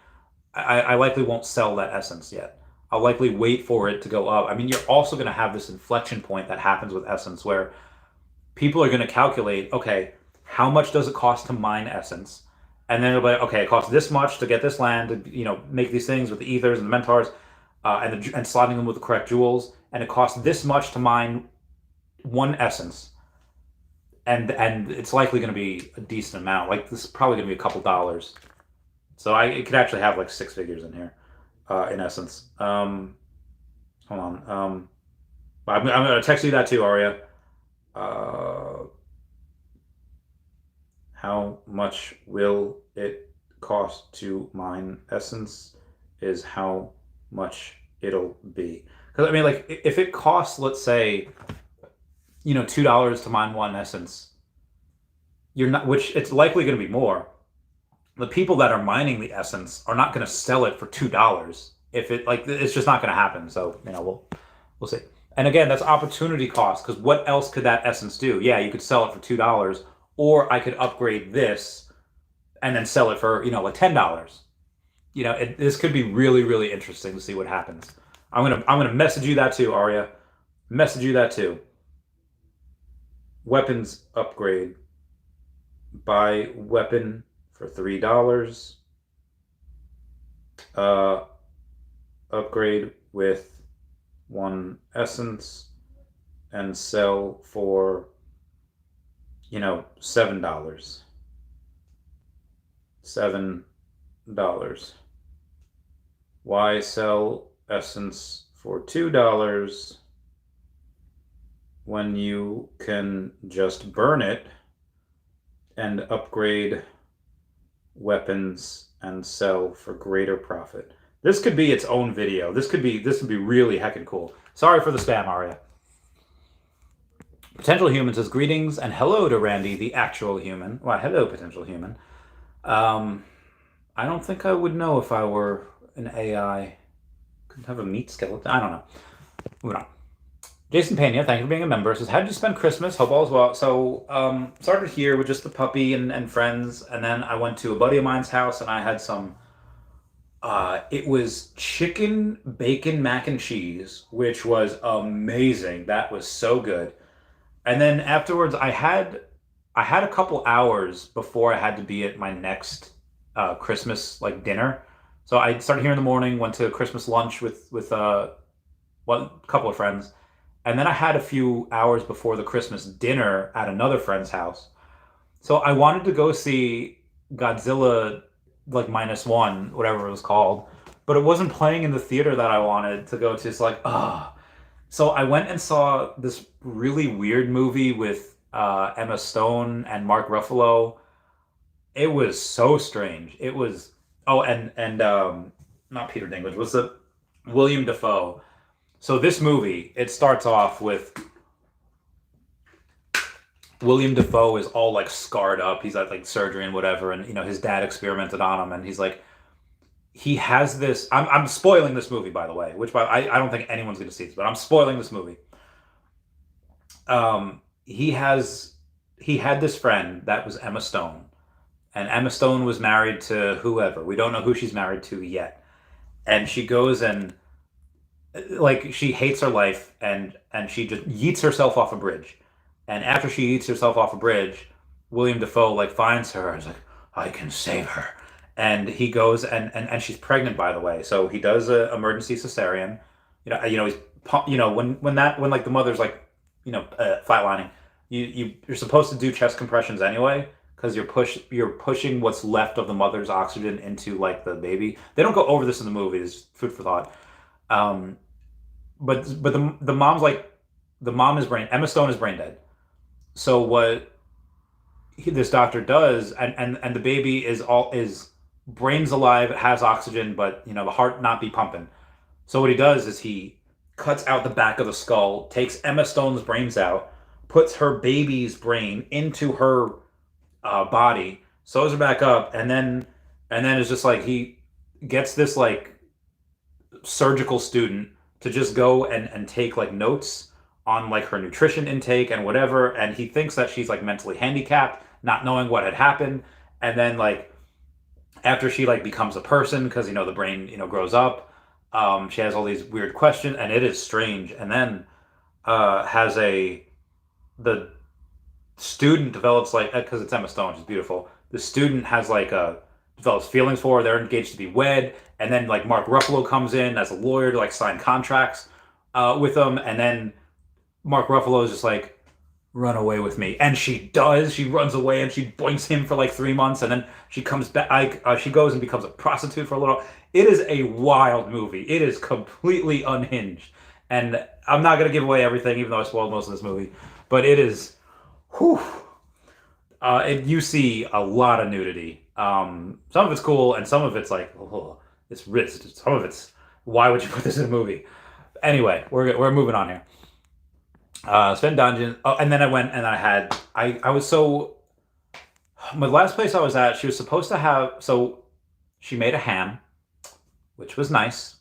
I likely won't sell that essence yet. I'll likely wait for it to go up. I mean, you're also going to have this inflection point that happens with essence where people are going to calculate, okay, how much does it cost to mine essence? And then it'll be like, okay, it costs this much to get this land, to make these things with the ethers and the mentors, and slotting them with the correct jewels. And it costs this much to mine one essence. And it's likely going to be a decent amount. Like, this is probably going to be a couple dollars. So it could actually have like 6 figures in here, in essence. Hold on. I'm going to text you that too, Arya. How much will it cost to mine essence is how much it'll be. Because, I mean, like, if it costs, let's say, $2 to mine one essence, which it's likely going to be more. The people that are mining the essence are not going to sell it for $2. It's just not going to happen. So, we'll see. And again, that's opportunity cost, because what else could that essence do? Yeah, you could sell it for $2, or I could upgrade this and then sell it for, like $10. This could be really, really interesting to see what happens. I'm gonna message you that too, Arya. Message you that too. Weapons upgrade. Buy weapon for $3. Upgrade with 1 essence and sell for $7. $7. Why sell essence for $2 when you can just burn it and upgrade weapons and sell for greater profit? This could be its own video. This would be really heckin' cool. Sorry for the spam, Arya. Potential Human says, greetings and hello to Randy, the actual human. Why, hello, Potential Human. I don't think I would know if I were an AI. Couldn't have a meat skeleton. I don't know. Moving on. Jason Pena, thank you for being a member, says, how did you spend Christmas? Hope all is well. So, started here with just the puppy and friends, and then I went to a buddy of mine's house, and I had some, it was chicken bacon mac and cheese, which was amazing. That was so good. And then afterwards, I had a couple hours before I had to be at my next Christmas like dinner. So I started here in the morning, went to Christmas lunch with one couple of friends, and then I had a few hours before the Christmas dinner at another friend's house. So I wanted to go see Godzilla like minus one, whatever it was called, but it wasn't playing in the theater that I wanted to go to. It's like, ah. So I went and saw this really weird movie with Emma Stone and Mark Ruffalo. It was so strange. It was not Peter Dinklage, was it William Dafoe? So this movie, it starts off with William Dafoe is all like scarred up. He's at like surgery and whatever, and his dad experimented on him, and he's like he has this. I'm spoiling this movie, by the way, which I don't think anyone's going to see this, but I'm spoiling this movie. He had this friend that was Emma Stone, and Emma Stone was married to whoever. We don't know who she's married to yet, and she goes and like she hates her life, and she just yeets herself off a bridge. And after she yeets herself off a bridge, William Dafoe like finds her and is like, I can save her. And he goes and she's pregnant, by the way. So he does a emergency cesarean. He's when like the mother's like flatlining. You're supposed to do chest compressions anyway because you're pushing what's left of the mother's oxygen into like the baby. They don't go over this in the movie. It's food for thought. But the mom's like Emma Stone is brain dead. So what this doctor does, and the baby is brain's alive, has oxygen, but the heart not be pumping. So what he does is he cuts out the back of the skull, takes Emma Stone's brains out, puts her baby's brain into her body, sews her back up, and then it's just like he gets this like surgical student to just go and take like notes on like her nutrition intake and whatever, and he thinks that she's like mentally handicapped, not knowing what had happened. And then like after she like becomes a person, because the brain grows up, she has all these weird questions, and it is strange. And then the student develops like, because it's Emma Stone, she's beautiful, the student has like develops feelings for her. They're engaged to be wed, and then like Mark Ruffalo comes in as a lawyer to like sign contracts with them, and then Mark Ruffalo is just like, run away with me. And she does. She runs away and she boinks him for like 3 months, and then she comes back. She goes and becomes a prostitute for a little. It is a wild movie. It is completely unhinged. And I'm not going to give away everything, even though I spoiled most of this movie. But it is, whew. You see a lot of nudity. Some of it's cool, and some of it's like, oh, it's wrist. Some of it's, why would you put this in a movie? Anyway, we're moving on here. Spend dungeon. Oh, and then I went and I was so. My last place I was at, she was supposed to have. So she made a ham, which was nice,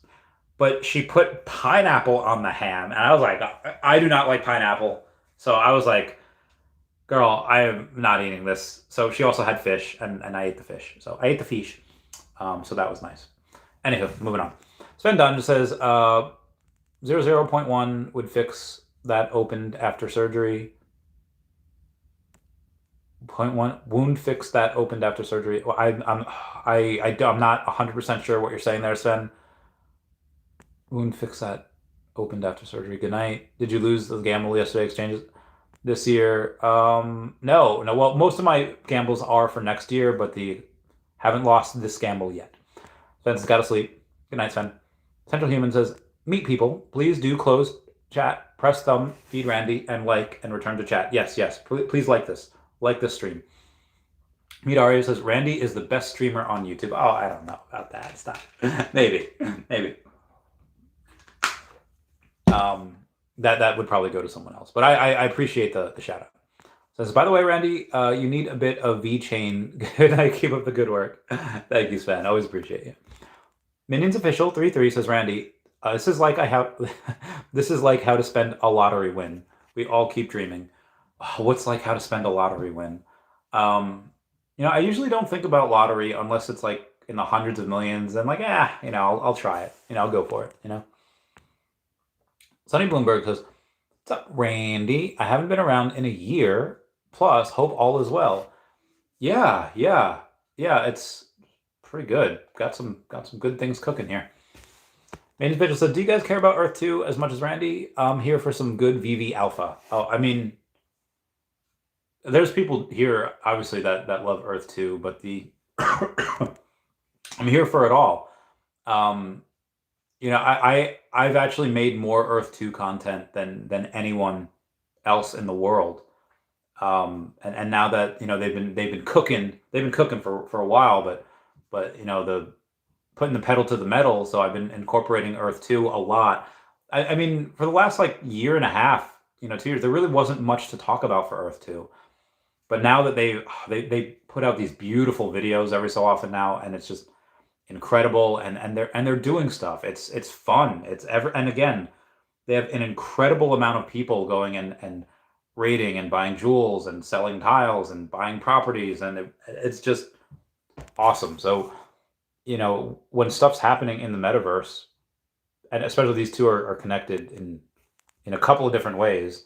but she put pineapple on the ham, and I was like, I do not like pineapple. So I was like, girl, I am not eating this. So she also had fish, and I ate the fish. So I ate the fish. So that was nice. Anywho, moving on. Sven Dungeon says 00.1 would fix that opened after surgery. 0.1 wound fix that opened after surgery. Well, I'm not 100% sure what you're saying there, Sven. Wound fix that opened after surgery. Good night. Did you lose the gamble yesterday exchanges this year? No. Well, most of my gambles are for next year, but haven't lost this gamble yet. Sven's got to sleep. Good night, Sven. Central Human says, meet people. Please do close chat. Press thumb, feed Randy, and like, and return to chat. Yes. Please like this. Like this stream. Meet Aria says, Randy is the best streamer on YouTube. Oh, I don't know about that. Stop. Maybe. that would probably go to someone else. But I appreciate the shout out. Says, by the way, Randy, you need a bit of V chain. Good night. Keep up the good work. Thank you, Sven. Always appreciate you. Minions Official 33 says, Randy, this is like this is like how to spend a lottery win. We all keep dreaming. What's like how to spend a lottery win? I usually don't think about lottery unless it's like in the hundreds of millions, and like, I'll try it. I'll go for it. Sonny Bloomberg says, what's up, Randy? I haven't been around in a year. Plus, hope all is well. Yeah. It's pretty good. Got some good things cooking here. Main Vigil said, do you guys care about Earth 2 as much as Randy? I'm here for some good Veve alpha. Oh, I mean, there's people here, obviously, that love Earth 2, but I'm here for it all. I've actually made more Earth 2 content than anyone else in the world. And now that they've been cooking for a while, but the putting the pedal to the metal. So I've been incorporating Earth 2 a lot. I mean, for the last like year and a half, 2 years, there really wasn't much to talk about for Earth 2. But now that they put out these beautiful videos every so often now, and it's just incredible, and they're doing stuff. It's fun. And again, they have an incredible amount of people going and raiding and buying jewels and selling tiles and buying properties, and it's just awesome. So, when stuff's happening in the metaverse, and especially these two are connected in a couple of different ways,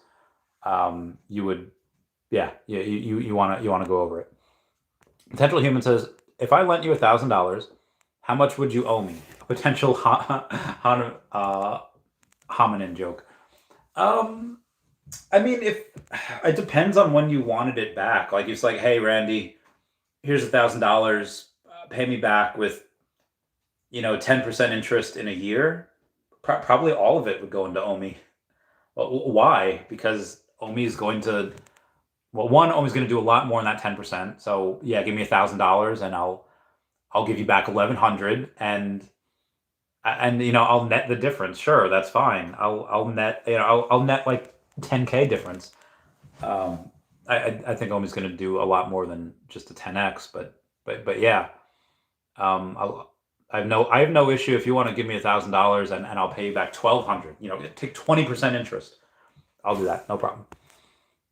you want to go over it. Potential Human says, if I lent you $1,000, how much would you owe me? A potential hominin joke. I mean, if it depends on when you wanted it back. Like, it's like, hey, Randy, here's $1,000. Pay me back with 10% interest in a year. Probably all of it would go into OMI. Well, why? Because OMI is going to, OMI is going to do a lot more than that 10%. So yeah, give me $1,000 and I'll give you back 1,100, and I'll net the difference. Sure, that's fine. I'll net I'll net like 10K difference. I think OMI's going to do a lot more than just a 10x, but yeah. I have no issue if you want to give me $1,000 and I'll pay you back 1,200. Take 20% interest. I'll do that, no problem.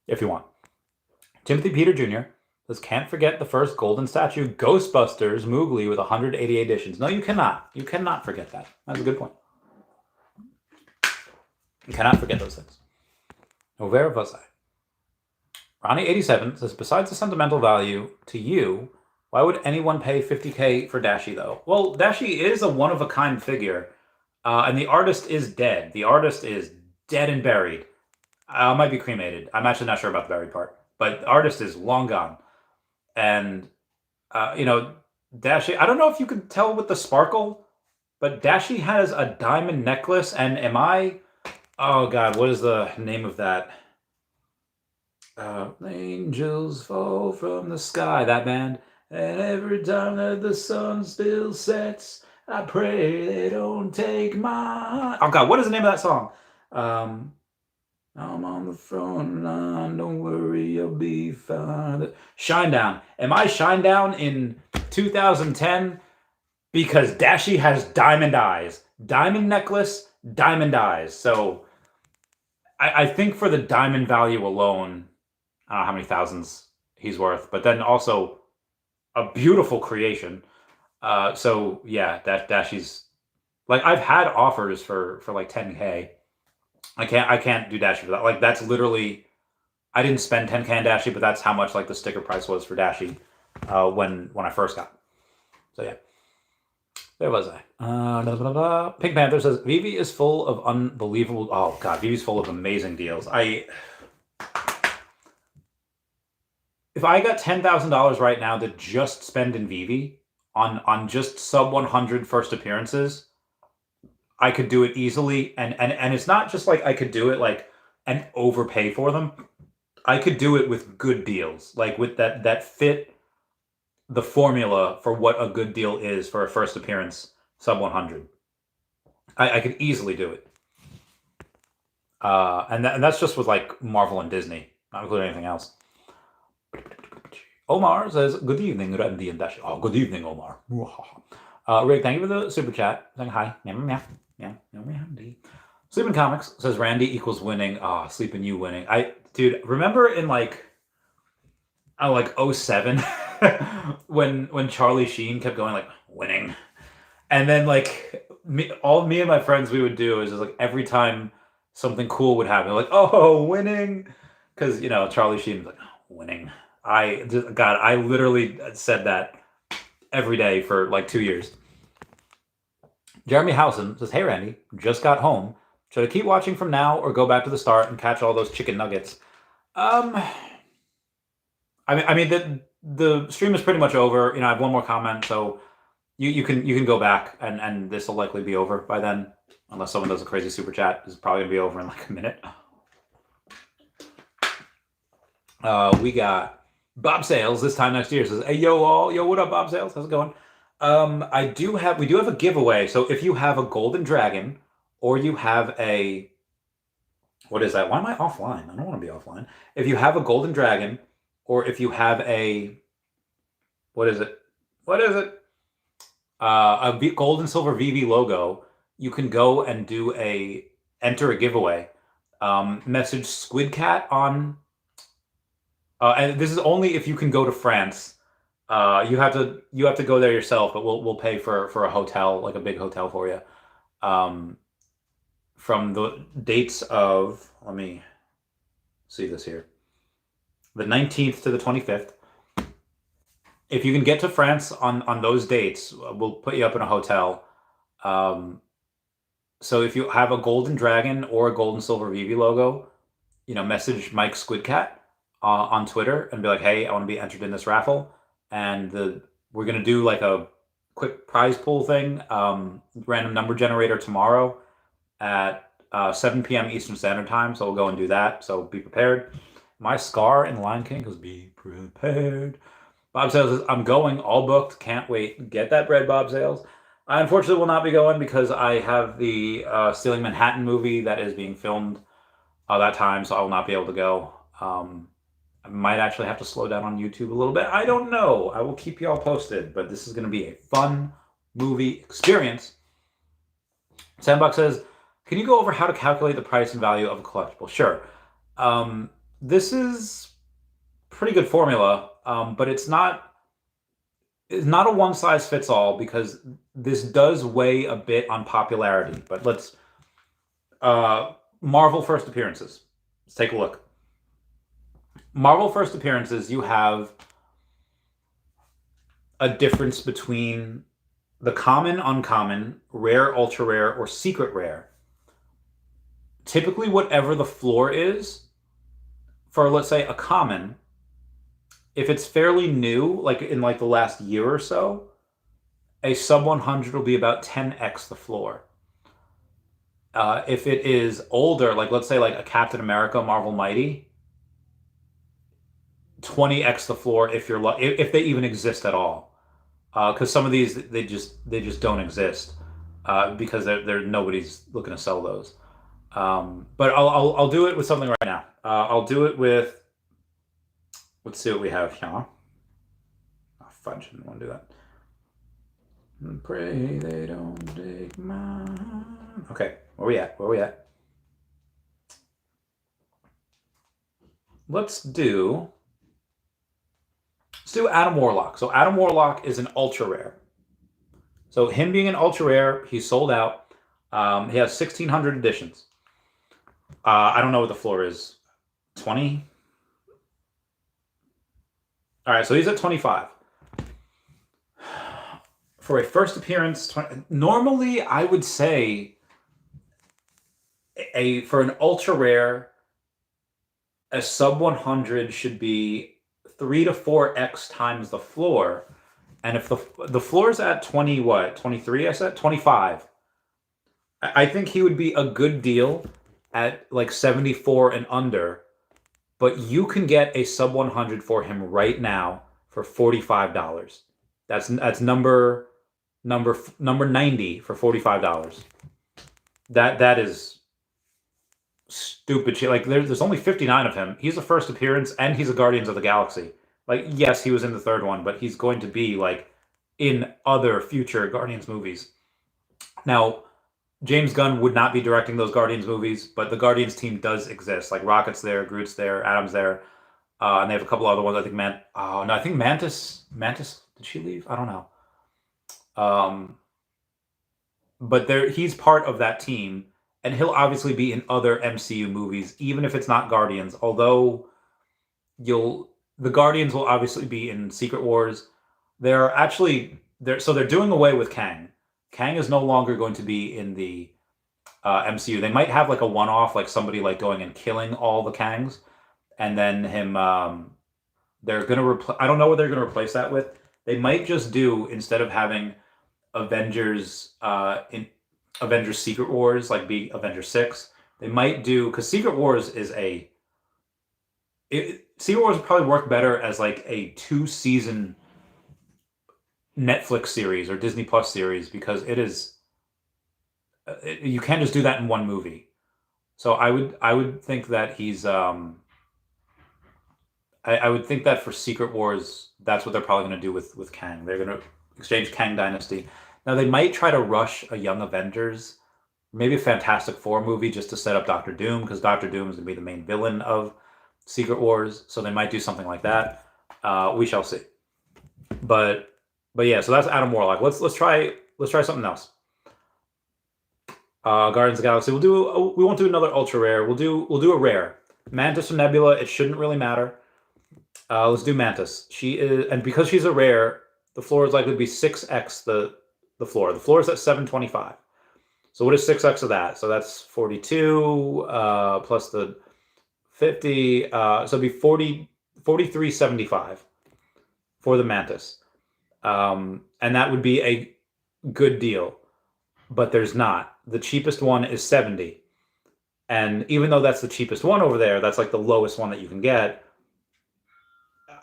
If you want. Timothy Peter Jr. says, can't forget the first golden statue, Ghostbusters Moogly with 188 editions. No, you cannot. You cannot forget that. That's a good point. You cannot forget those things. Where was I? Ronnie87 says, besides the sentimental value to you, why would anyone pay 50K for Dashy, though? Well, Dashy is a one-of-a-kind figure, and the artist is dead. The artist is dead and buried. Might be cremated. I'm actually not sure about the buried part. But the artist is long gone. And, Dashy, I don't know if you can tell with the sparkle, but Dashy has a diamond necklace, and oh God, what is the name of that? Angels fall from the sky, that band. And every time that the sun still sets, I pray they don't take my... Oh God, what is the name of that song? I'm on the front line, don't worry, you'll be fine. Shinedown. Am I Shinedown in 2010? Because Dashy has diamond eyes. Diamond necklace, diamond eyes. So I think for the diamond value alone, I don't know how many thousands he's worth, but then also a beautiful creation. So yeah, Dashy's, like, I've had offers for like 10K. I can't do Dashy for that. Like, that's literally, I didn't spend 10K on Dashy, but that's how much like the sticker price was for Dashy when I first got it. So yeah. Where was I? Pink Panther says, Veve is full of unbelievable... Oh, God, Vivi's full of amazing deals. If I got $10,000 right now to just spend in Veve on just sub 100 first appearances, I could do it easily. And it's not just like I could do it like and overpay for them. I could do it with good deals, like with that fit the formula for what a good deal is for a first appearance sub 100. I could easily do it. And that's just with like Marvel and Disney, not including anything else. Omar says, "Good evening, Randy and Dashy." Oh, good evening, Omar. Rick, thank you for the super chat. Saying hi. Sleeping Comics says Randy equals winning. Ah, Sleeping You winning. Dude, remember in like 07 when Charlie Sheen kept going like winning, and then like me and my friends, we would do is just like every time something cool would happen, like, oh, winning, because Charlie Sheen was like, oh, winning. I literally said that every day for like 2 years. Jeremy Howson says, "Hey Randy, just got home. Should I keep watching from now or go back to the start and catch all those chicken nuggets?" I mean the stream is pretty much over. I have one more comment, so you can go back and this will likely be over by then, unless someone does a crazy super chat. This is probably gonna be over in like a minute. We got Bob Sales this time next year says, "Hey yo all, yo what up Bob Sales? How's it going?" We do have a giveaway. So if you have a golden dragon or you have a, what is that? Why am I offline? I don't want to be offline. If you have a golden dragon or if you have a, what is it? A gold and silver Veve logo, you can go and enter a giveaway. Message Squidcat on, and this is only if you can go to France. You have to go there yourself, but we'll pay for a hotel, like a big hotel for you. From the dates of, let me see this here, the 19th to the 25th. If you can get to France on those dates, we'll put you up in a hotel. So if you have a golden dragon or a gold and silver Veve logo, message Mike Squidcat on Twitter and be like, "Hey, I want to be entered in this raffle." And we're gonna do like a quick prize pool thing, random number generator tomorrow at 7 p.m. Eastern Standard Time. So we'll go and do that. So be prepared. My Scar in Lion King goes, "Be prepared." Bob Sales says, "I'm going, all booked. Can't wait. Get that bread, Bob Sales." I unfortunately will not be going because I have the Stealing Manhattan movie that is being filmed that time, so I will not be able to go. I might actually have to slow down on YouTube a little bit. I don't know. I will keep you all posted, but this is going to be a fun movie experience. Sandbox says, "Can you go over how to calculate the price and value of a collectible?" Sure. This is pretty good formula, but it's not a one-size-fits-all because this does weigh a bit on popularity. But let's Marvel first appearances. Let's take a look. Marvel first appearances, you have a difference between the common, uncommon, rare, ultra rare, or secret rare. Typically, whatever the floor is for, let's say, a common, if it's fairly new, like in like the last year or so, a sub 100 will be about 10x the floor. If it is older, like let's say like a Captain America Marvel Mighty, 20x the floor if they even exist at all. Because some of these they just don't exist because nobody's looking to sell those. But I'll do it with something right now. I'll do it with. Let's see what we have here. Oh, fudge! I didn't want to do that. Pray they don't take mine. Okay, where we at? Let's do Adam Warlock. So Adam Warlock is an ultra rare. So him being an ultra rare, he's sold out. He has 1,600 editions. I don't know what the floor is. 20? All right, so he's at 25. For a first appearance, normally I would say for an ultra rare, a sub 100 should be 3 to 4x times the floor. And if the floor is at 23, I said 25. I think he would be a good deal at like 74 and under, but you can get a sub 100 for him right now for $45. That's number 90 for $45. That is stupid shit. Like there's only 59 of him. He's the first appearance, and he's a Guardians of the Galaxy. Like yes, he was in the third one, but he's going to be like in other future Guardians movies. Now, James Gunn would not be directing those Guardians movies, but the Guardians team does exist. Like Rocket's there, Groot's there, Adam's there, and they have a couple other ones. I think Oh no, I think Mantis. Did she leave? I don't know. But he's part of that team, and he'll obviously be in other MCU movies, even if it's not Guardians. Although the Guardians will obviously be in Secret Wars. They're doing away with Kang. Kang is no longer going to be in the MCU. They might have like a one-off, like somebody like going and killing all the Kangs, and then him. They're gonna I don't know what they're gonna replace that with. They might just do, instead of having Avengers in Avengers Secret Wars, like be Avengers 6. They might do, because Secret Wars Secret Wars would probably work better as like a 2-season Netflix series or Disney Plus series, because you can't just do that in one movie. So I would think that he's I would think that for Secret Wars, that's what they're probably going to do with Kang. They're going to exchange Kang Dynasty. Now they might try to rush a Young Avengers, maybe a Fantastic Four movie, just to set up Doctor Doom, because Doctor Doom is going to be the main villain of Secret Wars. So they might do something like that. We shall see. But yeah, so that's Adam Warlock. Let's try something else. Guardians of the Galaxy. We won't do another ultra rare. We'll do a rare. Mantis or Nebula. It shouldn't really matter. Let's do Mantis. She is, and because she's a rare, the floor is likely to be 6x the floor. The floor is at 725. So what is 6x of that? So that's 42 plus the 50. So it'd be 43.75 for the Mantis. And that would be a good deal, but there's not. The cheapest one is 70. And even though that's the cheapest one over there, that's like the lowest one that you can get.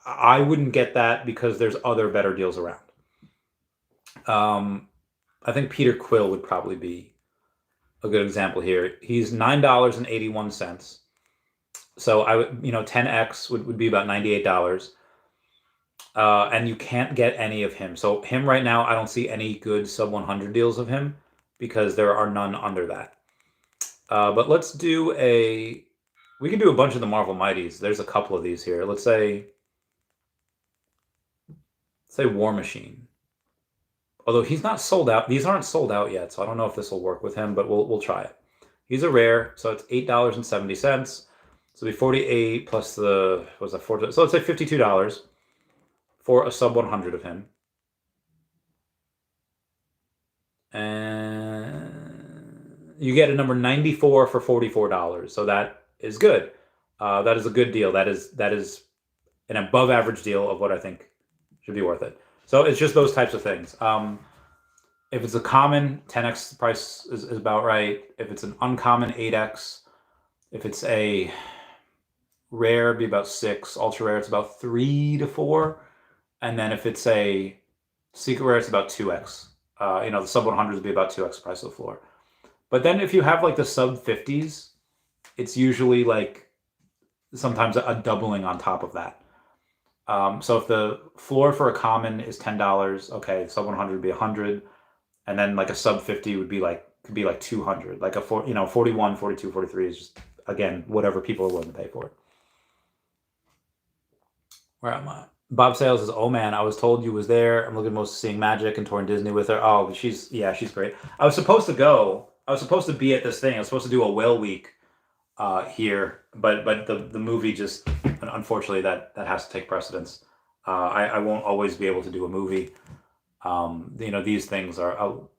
I wouldn't get that because there's other better deals around. I think Peter Quill would probably be a good example here. He's $9.81. So I would, 10x would be about $98. And you can't get any of him. So him right now, I don't see any good sub 100 deals of him because there are none under that. But let's do we can do a bunch of the Marvel Mighties. There's a couple of these here. Let's say War Machine. Although he's not sold out. These aren't sold out yet, so I don't know if this will work with him, but we'll try it. He's a rare, so it's $8.70. So it'll be 48 plus the, what was that, 4? So let's say $52 for a sub 100 of him. And you get a number 94 for $44. So that is good. That is a good deal. That is an above average deal of what I think should be worth it. So it's just those types of things. If it's a common, 10x price is about right. If it's an uncommon, 8x. If it's a rare, it'd be about 6. Ultra rare, it's about 3 to 4. And then if it's a secret rare, it's about 2x. The sub 100s would be about 2x price of the floor. But then if you have like the sub 50s, it's usually like sometimes a doubling on top of that. So if the floor for a common is $10, okay, sub 100 would be 100, and then like a sub 50 could be like 200. Like a 41, 42, 43 is just, again, whatever people are willing to pay for it. Where am I? Bob Sales is, oh man, I was told you was there. I'm looking most seeing Magic and touring Disney with her. Oh, she's great. I was supposed to be at this thing. I was supposed to do a whale week here, but the movie just, unfortunately, that has to take precedence. I won't always be able to do a movie. These things will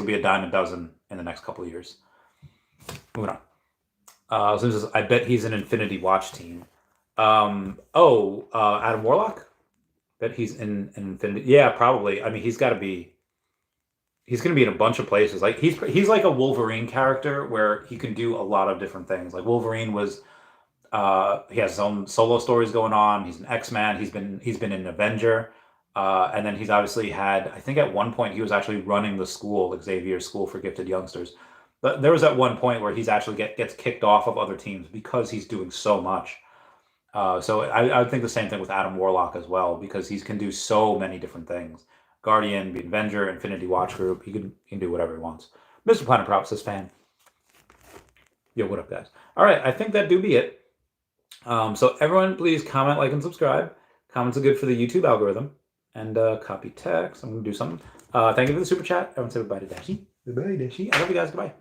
be a dime a dozen in the next couple of years. Moving on. So I bet he's an Infinity Watch team. Adam Warlock? Bet he's in Infinity. Yeah, probably. I mean, he's going to be in a bunch of places. Like he's like a Wolverine character where he can do a lot of different things. Like Wolverine was, he has his own solo stories going on. He's an X-Man. He's been an Avenger. And then he's obviously had, I think at one point he was actually running the school, Xavier's School for Gifted Youngsters. But there was at one point where he's actually gets kicked off of other teams because he's doing so much. So I would think the same thing with Adam Warlock as well, because he can do so many different things. Guardian, the Avenger, Infinity Watch Group. He can do whatever he wants. Mr. Planet Props says fan. Yo, what up, guys? All right, I think that do be it. So everyone, please comment, like, and subscribe. Comments are good for the YouTube algorithm. And copy text. I'm going to do something. Thank you for the super chat. Everyone say goodbye to Dashy. Goodbye, Dashy. I love you guys. Goodbye.